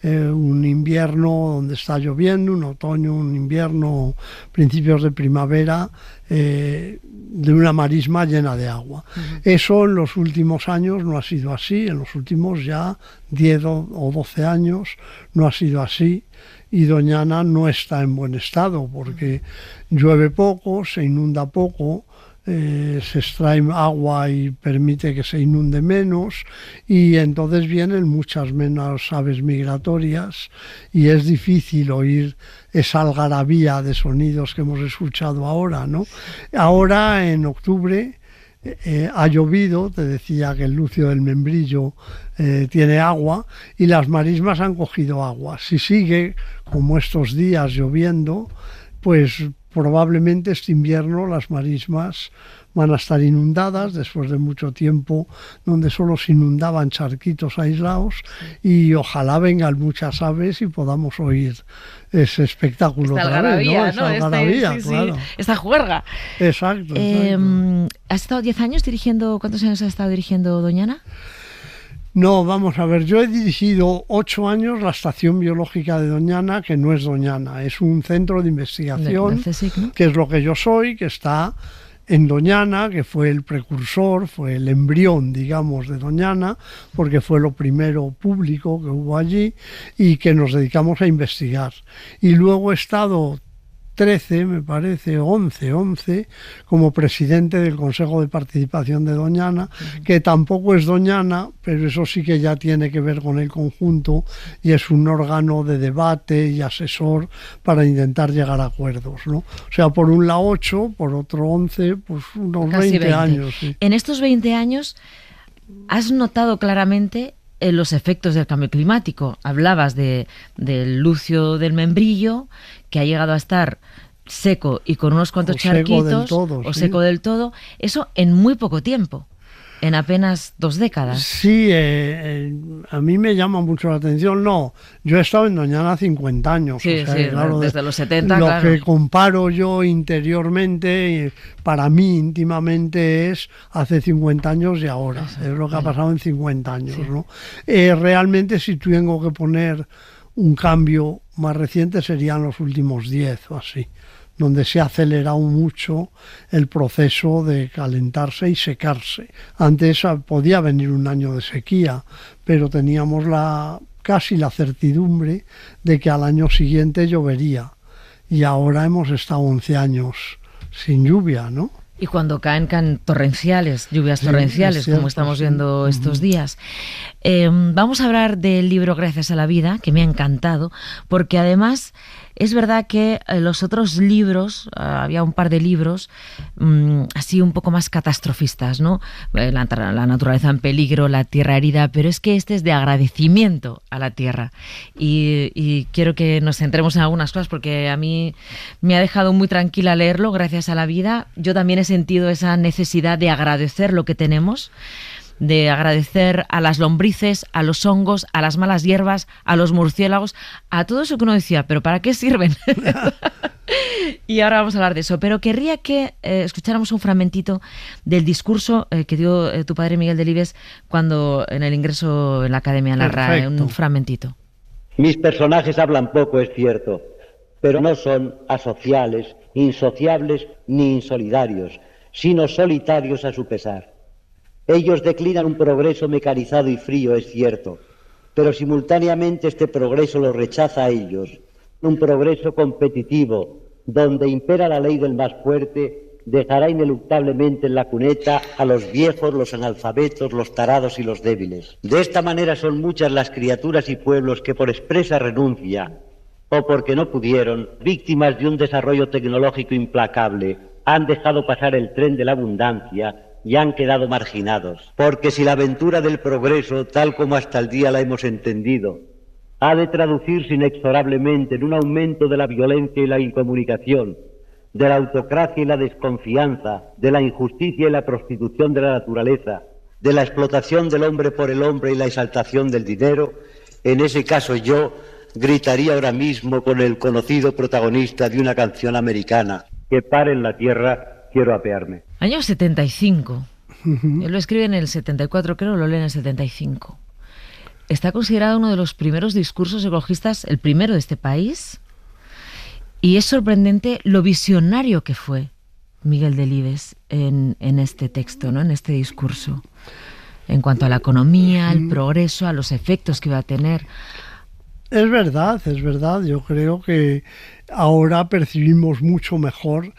un invierno donde está lloviendo, un otoño, un invierno, principios de primavera, de una marisma llena de agua. Eso en los últimos años no ha sido así, en los últimos ya 10 o 12 años no ha sido así, y Doñana no está en buen estado porque llueve poco, se inunda poco, se extrae agua y permite que se inunde menos, y entonces vienen muchas menos aves migratorias y es difícil oír esa algarabía de sonidos que hemos escuchado ahora, ¿no? Ahora en octubre ha llovido, te decía que el Lucio del Membrillo tiene agua y las marismas han cogido agua. Si sigue como estos días lloviendo, pues probablemente este invierno las marismas van a estar inundadas después de mucho tiempo donde solo se inundaban charquitos aislados, y ojalá vengan muchas aves y podamos oír ese espectáculo esta otra vez, ¿no? Esa algarabía, sí, claro. Esta juerga. Exacto. ¿Has estado 10 años dirigiendo? ¿Cuántos años has estado dirigiendo Doñana? No, vamos a ver, yo he dirigido 8 años la Estación Biológica de Doñana, que no es Doñana, es un centro de investigación, CSIC, ¿no? Que es lo que yo soy, que está en Doñana, que fue el precursor, fue el embrión, digamos, de Doñana, porque fue lo primero público que hubo allí, y que nos dedicamos a investigar. Y luego he estado 13, me parece, 11, como presidente del Consejo de Participación de Doñana, que tampoco es Doñana, pero eso sí que ya tiene que ver con el conjunto y es un órgano de debate y asesor para intentar llegar a acuerdos, ¿no? O sea, por un lado 8, por otro 11, pues unos Casi 20 años. Sí. En estos 20 años, ¿has notado claramente los efectos del cambio climático? Hablabas del Lucio del Membrillo, que ha llegado a estar seco y con unos cuantos charquitos, seco del todo, o sí. seco del todo, eso en muy poco tiempo. en apenas 2 décadas. Sí, a mí me llama mucho la atención. No, yo he estado en Doñana 50 años. Sí, o sea, sí, claro, desde los 70, lo claro. que comparo yo interiormente, para mí íntimamente, es hace 50 años y ahora. Es lo que ha pasado en 50 años, ¿no? Realmente, si tengo que poner un cambio más reciente, serían los últimos 10 o así, donde se ha acelerado mucho el proceso de calentarse y secarse. Antes podía venir un año de sequía, pero teníamos casi la certidumbre de que al año siguiente llovería. Y ahora hemos estado 11 años sin lluvia, ¿no? Y cuando caen torrenciales, lluvias torrenciales, cierto, como estamos viendo estos días. Vamos a hablar del libro Gracias a la vida, que me ha encantado, porque además es verdad que los otros libros, había un par de libros así un poco más catastrofistas, ¿no? La naturaleza en peligro, la tierra herida, pero es que este es de agradecimiento a la tierra. Y quiero que nos centremos en algunas cosas, porque a mí me ha dejado muy tranquila leerlo, Gracias a la vida. Yo también he sentido esa necesidad de agradecer lo que tenemos, de agradecer a las lombrices, a los hongos, a las malas hierbas, a los murciélagos, a todo eso que uno decía, ¿pero para qué sirven? Y ahora vamos a hablar de eso. Pero querría que escucháramos un fragmentito del discurso que dio tu padre Miguel Delibes cuando en el ingreso en la Academia en la RAE. Un fragmentito. Mis personajes hablan poco, es cierto, pero no son asociales, insociables ni insolidarios, sino solitarios a su pesar. Ellos declinan un progreso mecanizado y frío, es cierto, pero simultáneamente este progreso los rechaza a ellos. Un progreso competitivo, donde impera la ley del más fuerte, dejará ineluctablemente en la cuneta a los viejos, los analfabetos, los tarados y los débiles. De esta manera son muchas las criaturas y pueblos que por expresa renuncia, o porque no pudieron, víctimas de un desarrollo tecnológico implacable, han dejado pasar el tren de la abundancia y han quedado marginados. Porque si la aventura del progreso, tal como hasta el día la hemos entendido, ha de traducirse inexorablemente en un aumento de la violencia y la incomunicación, de la autocracia y la desconfianza, de la injusticia y la prostitución de la naturaleza, de la explotación del hombre por el hombre y la exaltación del dinero, en ese caso yo gritaría ahora mismo con el conocido protagonista de una canción americana: que paren la tierra, quiero apearme. Año 75. Él lo escribe en el 74, creo, lo lee en el 75. Está considerado uno de los primeros discursos ecologistas, el primero de este país, y es sorprendente lo visionario que fue Miguel Delibes en este texto, ¿no? En este discurso, en cuanto a la economía, al progreso, a los efectos que iba a tener. Es verdad, yo creo que ahora percibimos mucho mejor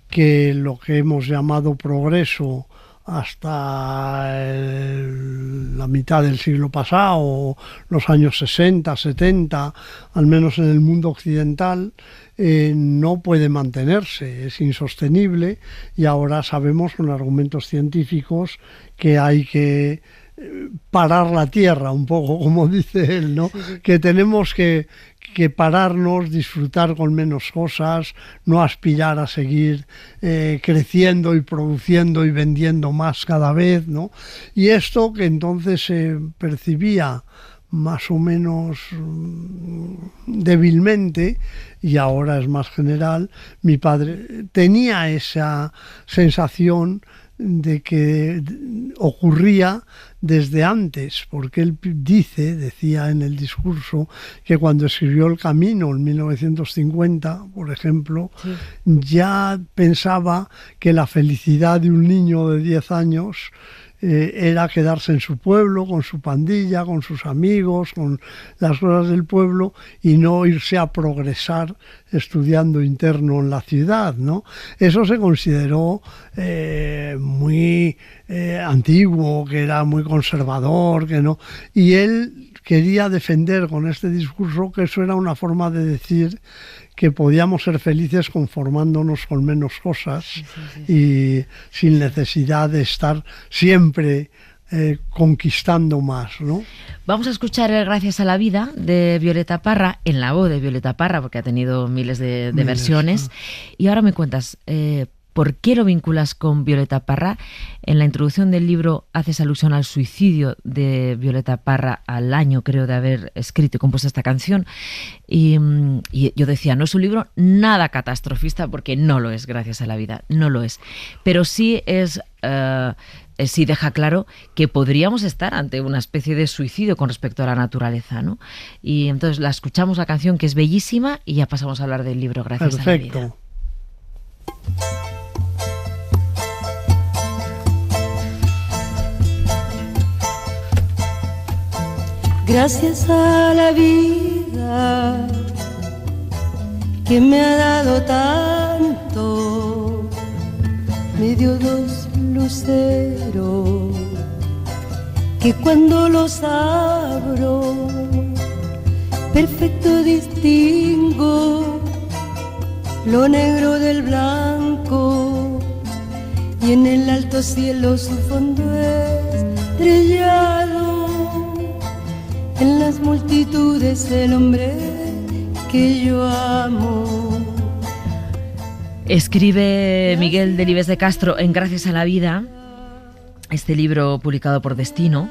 que lo que hemos llamado progreso hasta la mitad del siglo pasado, los años 60, 70, al menos en el mundo occidental, no puede mantenerse, es insostenible, y ahora sabemos con argumentos científicos que hay que parar la tierra, un poco como dice él, ¿no? Sí. Que tenemos que pararnos, disfrutar con menos cosas, no aspirar a seguir creciendo y produciendo y vendiendo más cada vez, ¿no? Y esto que entonces se percibía más o menos débilmente, y ahora es más general, mi padre tenía esa sensación de que ocurría desde antes, porque él decía en el discurso que cuando escribió El Camino en 1950, por ejemplo, sí, ya pensaba que la felicidad de un niño de 10 años era quedarse en su pueblo, con su pandilla, con sus amigos, con las cosas del pueblo, y no irse a progresar estudiando interno en la ciudad, ¿no? Eso se consideró muy antiguo, que era muy conservador, que no. Y él quería defender con este discurso que eso era una forma de decir que podíamos ser felices conformándonos con menos cosas, y sin necesidad de estar siempre conquistando más, ¿no? Vamos a escuchar el Gracias a la vida de Violeta Parra, en la voz de Violeta Parra, porque ha tenido miles de versiones. Y ahora me cuentas, ¿Por qué lo vinculas con Violeta Parra? En la introducción del libro haces alusión al suicidio de Violeta Parra al año, creo, de haber escrito y compuesto esta canción. Y yo decía, no es un libro nada catastrofista, porque no lo es, gracias a la vida, no lo es. Pero sí sí deja claro que podríamos estar ante una especie de suicidio con respecto a la naturaleza, ¿no? Y entonces escuchamos la canción, que es bellísima, y ya pasamos a hablar del libro, gracias a la vida. Gracias a la vida que me ha dado tanto, me dio 2 luceros que cuando los abro perfecto distingo lo negro del blanco, y en el alto cielo su fondo estrellado, en las multitudes del hombre que yo amo. Escribe Miguel Delibes de Castro en Gracias a la vida, este libro publicado por Destino.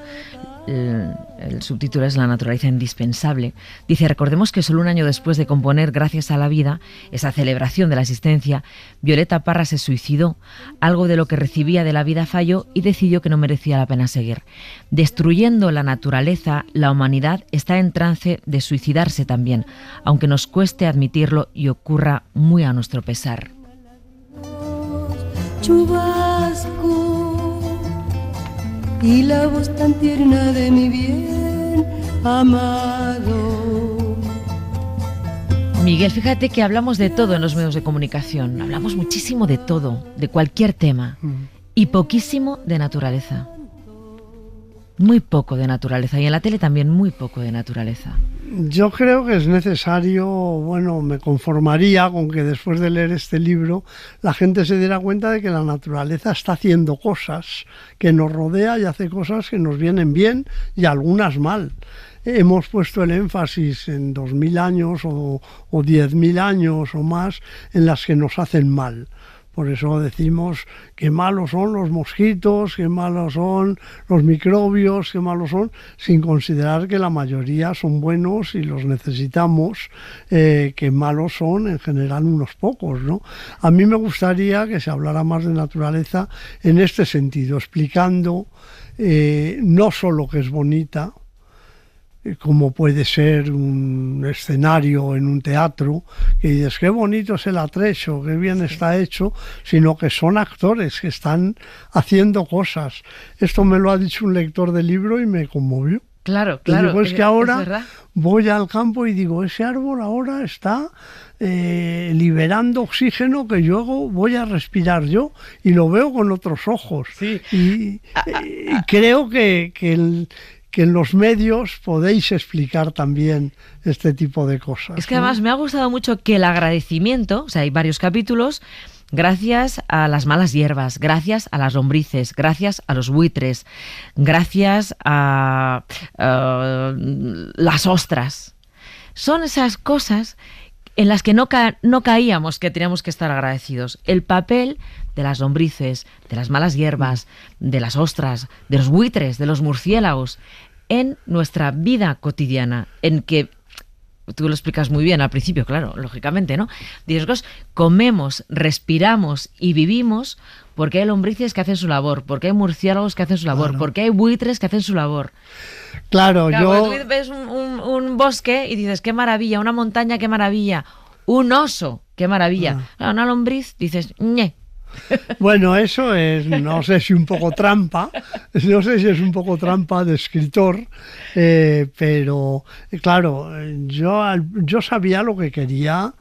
El subtítulo es La naturaleza indispensable. Dice, recordemos que solo un año después de componer Gracias a la vida, esa celebración de la existencia, Violeta Parra se suicidó. Algo de lo que recibía de la vida falló y decidió que no merecía la pena seguir. Destruyendo la naturaleza, la humanidad está en trance de suicidarse también, aunque nos cueste admitirlo y ocurra muy a nuestro pesar. Chubasco y la voz tan tierna de mi bien amado. Miguel, fíjate que hablamos de todo en los medios de comunicación. Hablamos muchísimo de todo, de cualquier tema, y poquísimo de naturaleza. Muy poco de naturaleza, y en la tele también muy poco de naturaleza. Yo creo que es necesario, bueno, me conformaría con que después de leer este libro la gente se diera cuenta de que la naturaleza está haciendo cosas, que nos rodea y hace cosas que nos vienen bien y algunas mal. Hemos puesto el énfasis en 2000 años o 10.000 años o más en las que nos hacen mal. Por eso decimos que malos son los mosquitos, que malos son los microbios, que malos son, sin considerar que la mayoría son buenos y los necesitamos, que malos son en general unos pocos, ¿no? A mí me gustaría que se hablara más de naturaleza en este sentido, explicando no solo que es bonita, como puede ser un escenario en un teatro, que dices, qué bonito es el atrecho, qué bien está hecho, sino que son actores que están haciendo cosas. Esto me lo ha dicho un lector del libro y me conmovió. Claro. Digo, es que ahora voy al campo y digo, ese árbol ahora está liberando oxígeno que luego voy a respirar yo, y lo veo con otros ojos. Sí. Y creo que en los medios podéis explicar también este tipo de cosas. Es que además me ha gustado mucho que el agradecimiento, o sea, hay varios capítulos, gracias a las malas hierbas, gracias a las lombrices, gracias a los buitres, gracias a las ostras. Son esas cosas en las que no caíamos que teníamos que estar agradecidos. El papel de las lombrices, de las malas hierbas, de las ostras, de los buitres, de los murciélagos, en nuestra vida cotidiana, en que, tú lo explicas muy bien al principio, claro, lógicamente, ¿no? Dices, comemos, respiramos y vivimos porque hay lombrices que hacen su labor, porque hay murciélagos que hacen su labor, porque hay buitres que hacen su labor. Claro, yo... Tú ves un bosque y dices, qué maravilla, una montaña, qué maravilla, un oso, qué maravilla. Claro, una lombriz, dices, ñe. Bueno, eso es, no sé si un poco trampa, no sé si es un poco trampa de escritor, pero claro, yo sabía lo que quería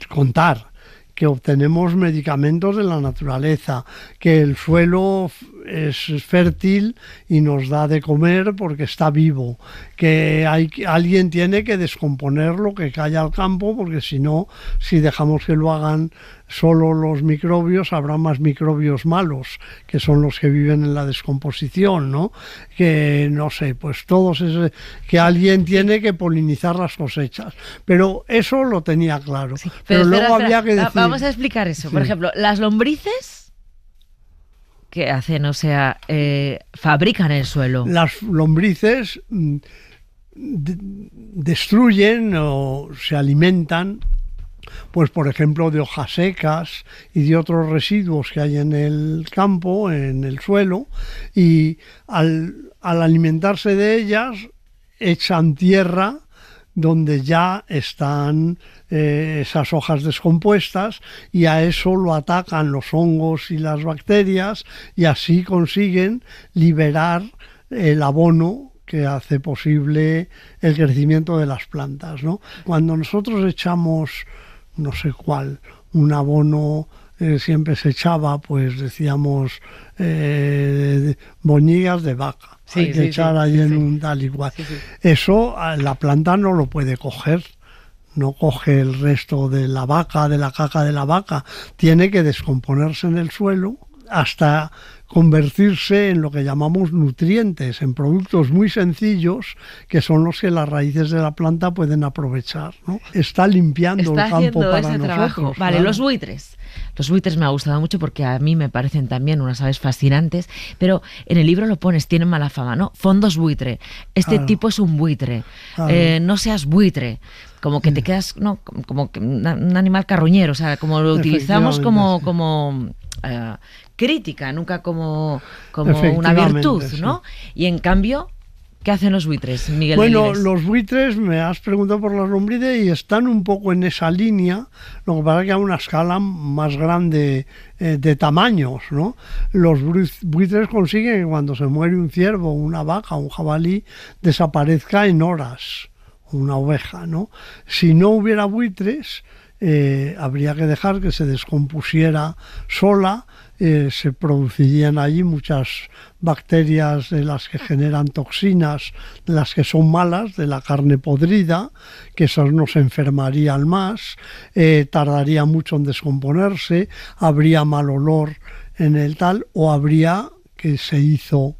contar, que obtenemos medicamentos de la naturaleza, que el suelo es fértil y nos da de comer porque está vivo, que alguien tiene que descomponer lo que cae al campo, porque si no, si dejamos que lo hagan solo los microbios, habrá más microbios malos, que son los que viven en la descomposición, ¿no? Que no sé, pues todos ese, que alguien tiene que polinizar las cosechas, pero eso lo tenía claro. Sí, pero espera, luego había que decir... Vamos a explicar eso. Sí. Por ejemplo, las lombrices, ¿qué hacen? O sea, fabrican el suelo. Las lombrices destruyen o se alimentan, pues por ejemplo, de hojas secas y de otros residuos que hay en el campo, en el suelo, y al alimentarse de ellas echan tierra donde ya están esas hojas descompuestas, y a eso lo atacan los hongos y las bacterias, y así consiguen liberar el abono que hace posible el crecimiento de las plantas, ¿no? Cuando nosotros echamos, no sé cuál, un abono, siempre se echaba, pues decíamos, boñigas de vaca. Sí, hay que echar ahí en un tal igual. Eso la planta no lo puede coger, no coge el resto de la vaca, de la caca de la vaca, tiene que descomponerse en el suelo hasta convertirse en lo que llamamos nutrientes, en productos muy sencillos que son los que las raíces de la planta pueden aprovechar, ¿no? Está limpiando el campo para nosotros. Trabajo. Vale, ¿no? Los buitres. Los buitres me ha gustado mucho porque a mí me parecen también unas aves fascinantes, pero en el libro lo pones, tienen mala fama, ¿no? Fondos buitre. Este tipo es un buitre. No seas buitre. Como que te quedas, ¿no? Como un animal carroñero, o sea, como lo utilizamos como crítica, nunca como una virtud, ¿no? Y en cambio, ¿qué hacen los buitres, Miguel? Bueno, los buitres, me has preguntado por las lombrices y están un poco en esa línea, lo que pasa es que a una escala más grande de tamaños, ¿no? Los buitres consiguen que cuando se muere un ciervo, una vaca, un jabalí, desaparezca en horas, una oveja, ¿no? Si no hubiera buitres, habría que dejar que se descompusiera sola. Se producirían allí muchas bacterias de las que generan toxinas, de las que son malas, de la carne podrida, que esas nos enfermarían más, tardaría mucho en descomponerse, habría mal olor en el tal, o habría, que se hizo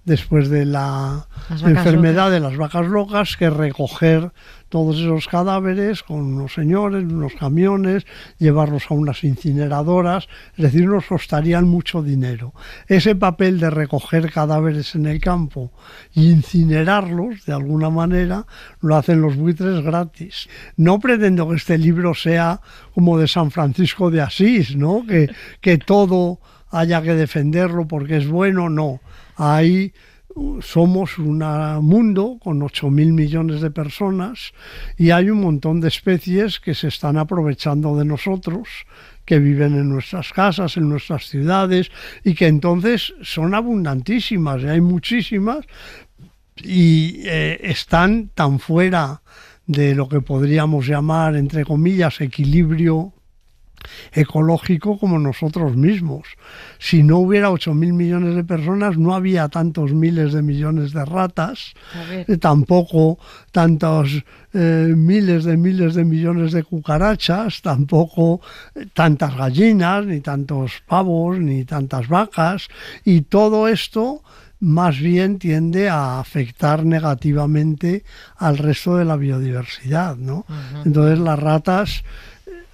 después de la enfermedad de las vacas locas, que recoger todos esos cadáveres con unos señores, unos camiones, llevarlos a unas incineradoras, es decir, nos costarían mucho dinero. Ese papel de recoger cadáveres en el campo y incinerarlos, de alguna manera, lo hacen los buitres gratis. No pretendo que este libro sea como de San Francisco de Asís, ¿no? Que todo haya que defenderlo porque es bueno, no. Ahí somos un mundo con 8.000 millones de personas y hay un montón de especies que se están aprovechando de nosotros, que viven en nuestras casas, en nuestras ciudades, y que entonces son abundantísimas, y hay muchísimas, y están tan fuera de lo que podríamos llamar, entre comillas, equilibrio ecológico como nosotros mismos. Si no hubiera 8.000 millones de personas, no había tantos miles de millones de ratas, tampoco tantos miles de millones de cucarachas, tampoco tantas gallinas, ni tantos pavos, ni tantas vacas, y todo esto más bien tiende a afectar negativamente al resto de la biodiversidad, ¿no? Entonces las ratas,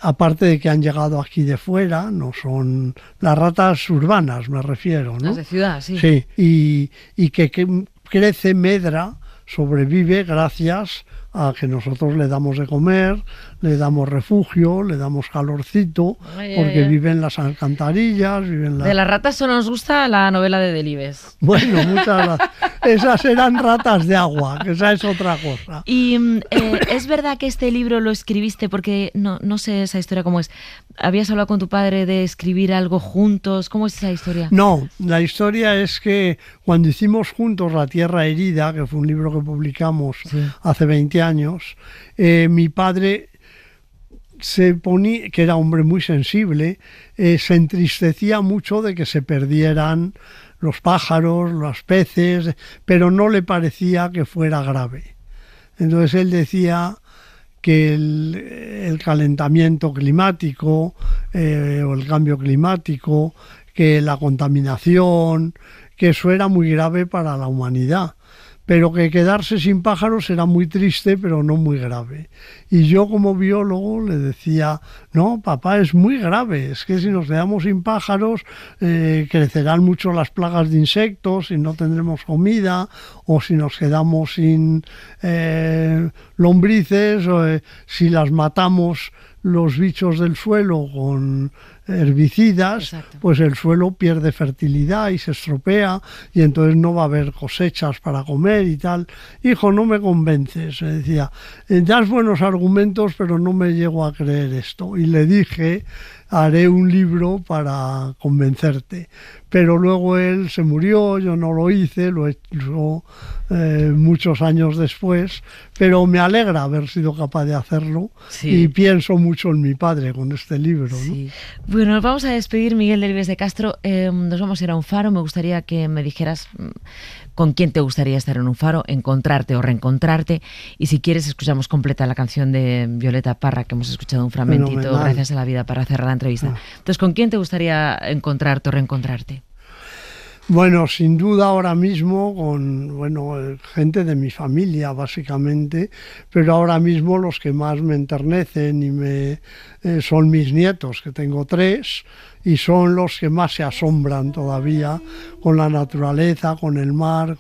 aparte de que han llegado aquí de fuera, no son las ratas urbanas, me refiero, ¿no? Las de ciudad, sí. Sí, y que crece, medra, sobrevive gracias a que nosotros le damos de comer, le damos refugio, le damos calorcito, porque viven las alcantarillas, viven las... De las ratas solo nos gusta la novela de Delibes. Bueno, muchas esas eran ratas de agua, que esa es otra cosa. Y es verdad que este libro lo escribiste porque, no sé esa historia cómo es, ¿habías hablado con tu padre de escribir algo juntos? ¿Cómo es esa historia? No, la historia es que cuando hicimos juntos La Tierra Herida, que fue un libro que publicamos hace 20 años, mi padre se ponía, que era hombre muy sensible, se entristecía mucho de que se perdieran los pájaros, los peces, pero no le parecía que fuera grave. Entonces él decía que el calentamiento climático o el cambio climático, que la contaminación, que eso era muy grave para la humanidad, pero que quedarse sin pájaros era muy triste, pero no muy grave. Y yo como biólogo le decía, no, papá, es muy grave, es que si nos quedamos sin pájaros crecerán mucho las plagas de insectos y no tendremos comida, o si nos quedamos sin lombrices, o si las matamos los bichos del suelo con herbicidas, exacto, pues el suelo pierde fertilidad y se estropea y entonces no va a haber cosechas para comer y tal. Hijo, no me convences, me decía, das buenos argumentos pero no me llego a creer esto. Y le dije, haré un libro para convencerte. Pero luego él se murió, yo no lo hice, lo he hecho muchos años después, pero me alegra haber sido capaz de hacerlo, sí, y pienso mucho en mi padre con este libro, sí, ¿no? Bueno, nos vamos a despedir, Miguel Delibes de Castro. Nos vamos a ir a un faro. Me gustaría que me dijeras con quién te gustaría estar en un faro, encontrarte o reencontrarte. Y si quieres, escuchamos completa la canción de Violeta Parra, que hemos escuchado un fragmentito, fenomenal, Gracias a la vida, para cerrar la entrevista. Entonces, ¿con quién te gustaría encontrarte o reencontrarte? Bueno, sin duda ahora mismo con gente de mi familia, básicamente, pero ahora mismo los que más me enternecen y son mis nietos, que tengo 3, y son los que más se asombran todavía con la naturaleza, con el mar.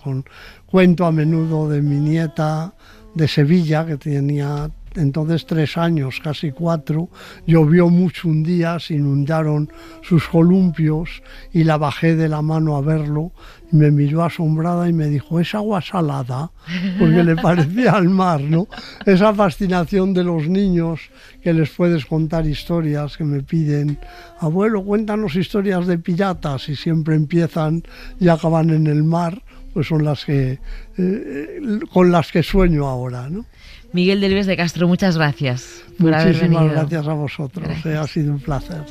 Cuento a menudo de mi nieta de Sevilla, que tenía entonces 3 años, casi 4, llovió mucho un día, se inundaron sus columpios y la bajé de la mano a verlo y me miró asombrada y me dijo, es agua salada, porque le parecía al mar, ¿no? Esa fascinación de los niños, que les puedes contar historias, que me piden, abuelo, cuéntanos historias de piratas, y siempre empiezan y acaban en el mar, pues son las que con las que sueño ahora, ¿no? Miguel Delibes de Castro, muchas gracias por haber venido. Muchísimas gracias a vosotros, ha sido un placer.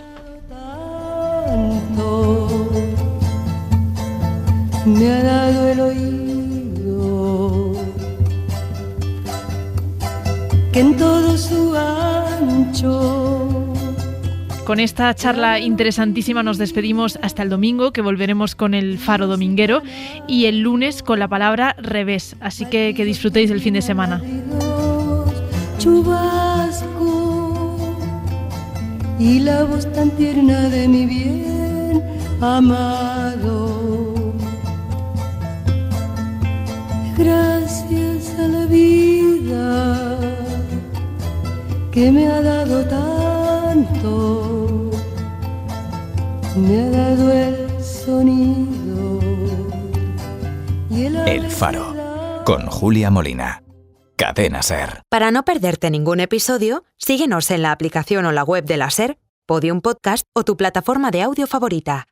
Me ha dado el oído que en todo su ancho. Con esta charla interesantísima nos despedimos hasta el domingo, que volveremos con el Faro Dominguero, y el lunes con la palabra revés. Así que disfrutéis el fin de semana. Chubasco y la voz tan tierna de mi bien amado. Gracias a la vida que me ha dado tanto, me ha dado el sonido y El Faro, con Julia Molina. Cadena SER. Para no perderte ningún episodio, síguenos en la aplicación o la web de la SER, Podium Podcast o tu plataforma de audio favorita.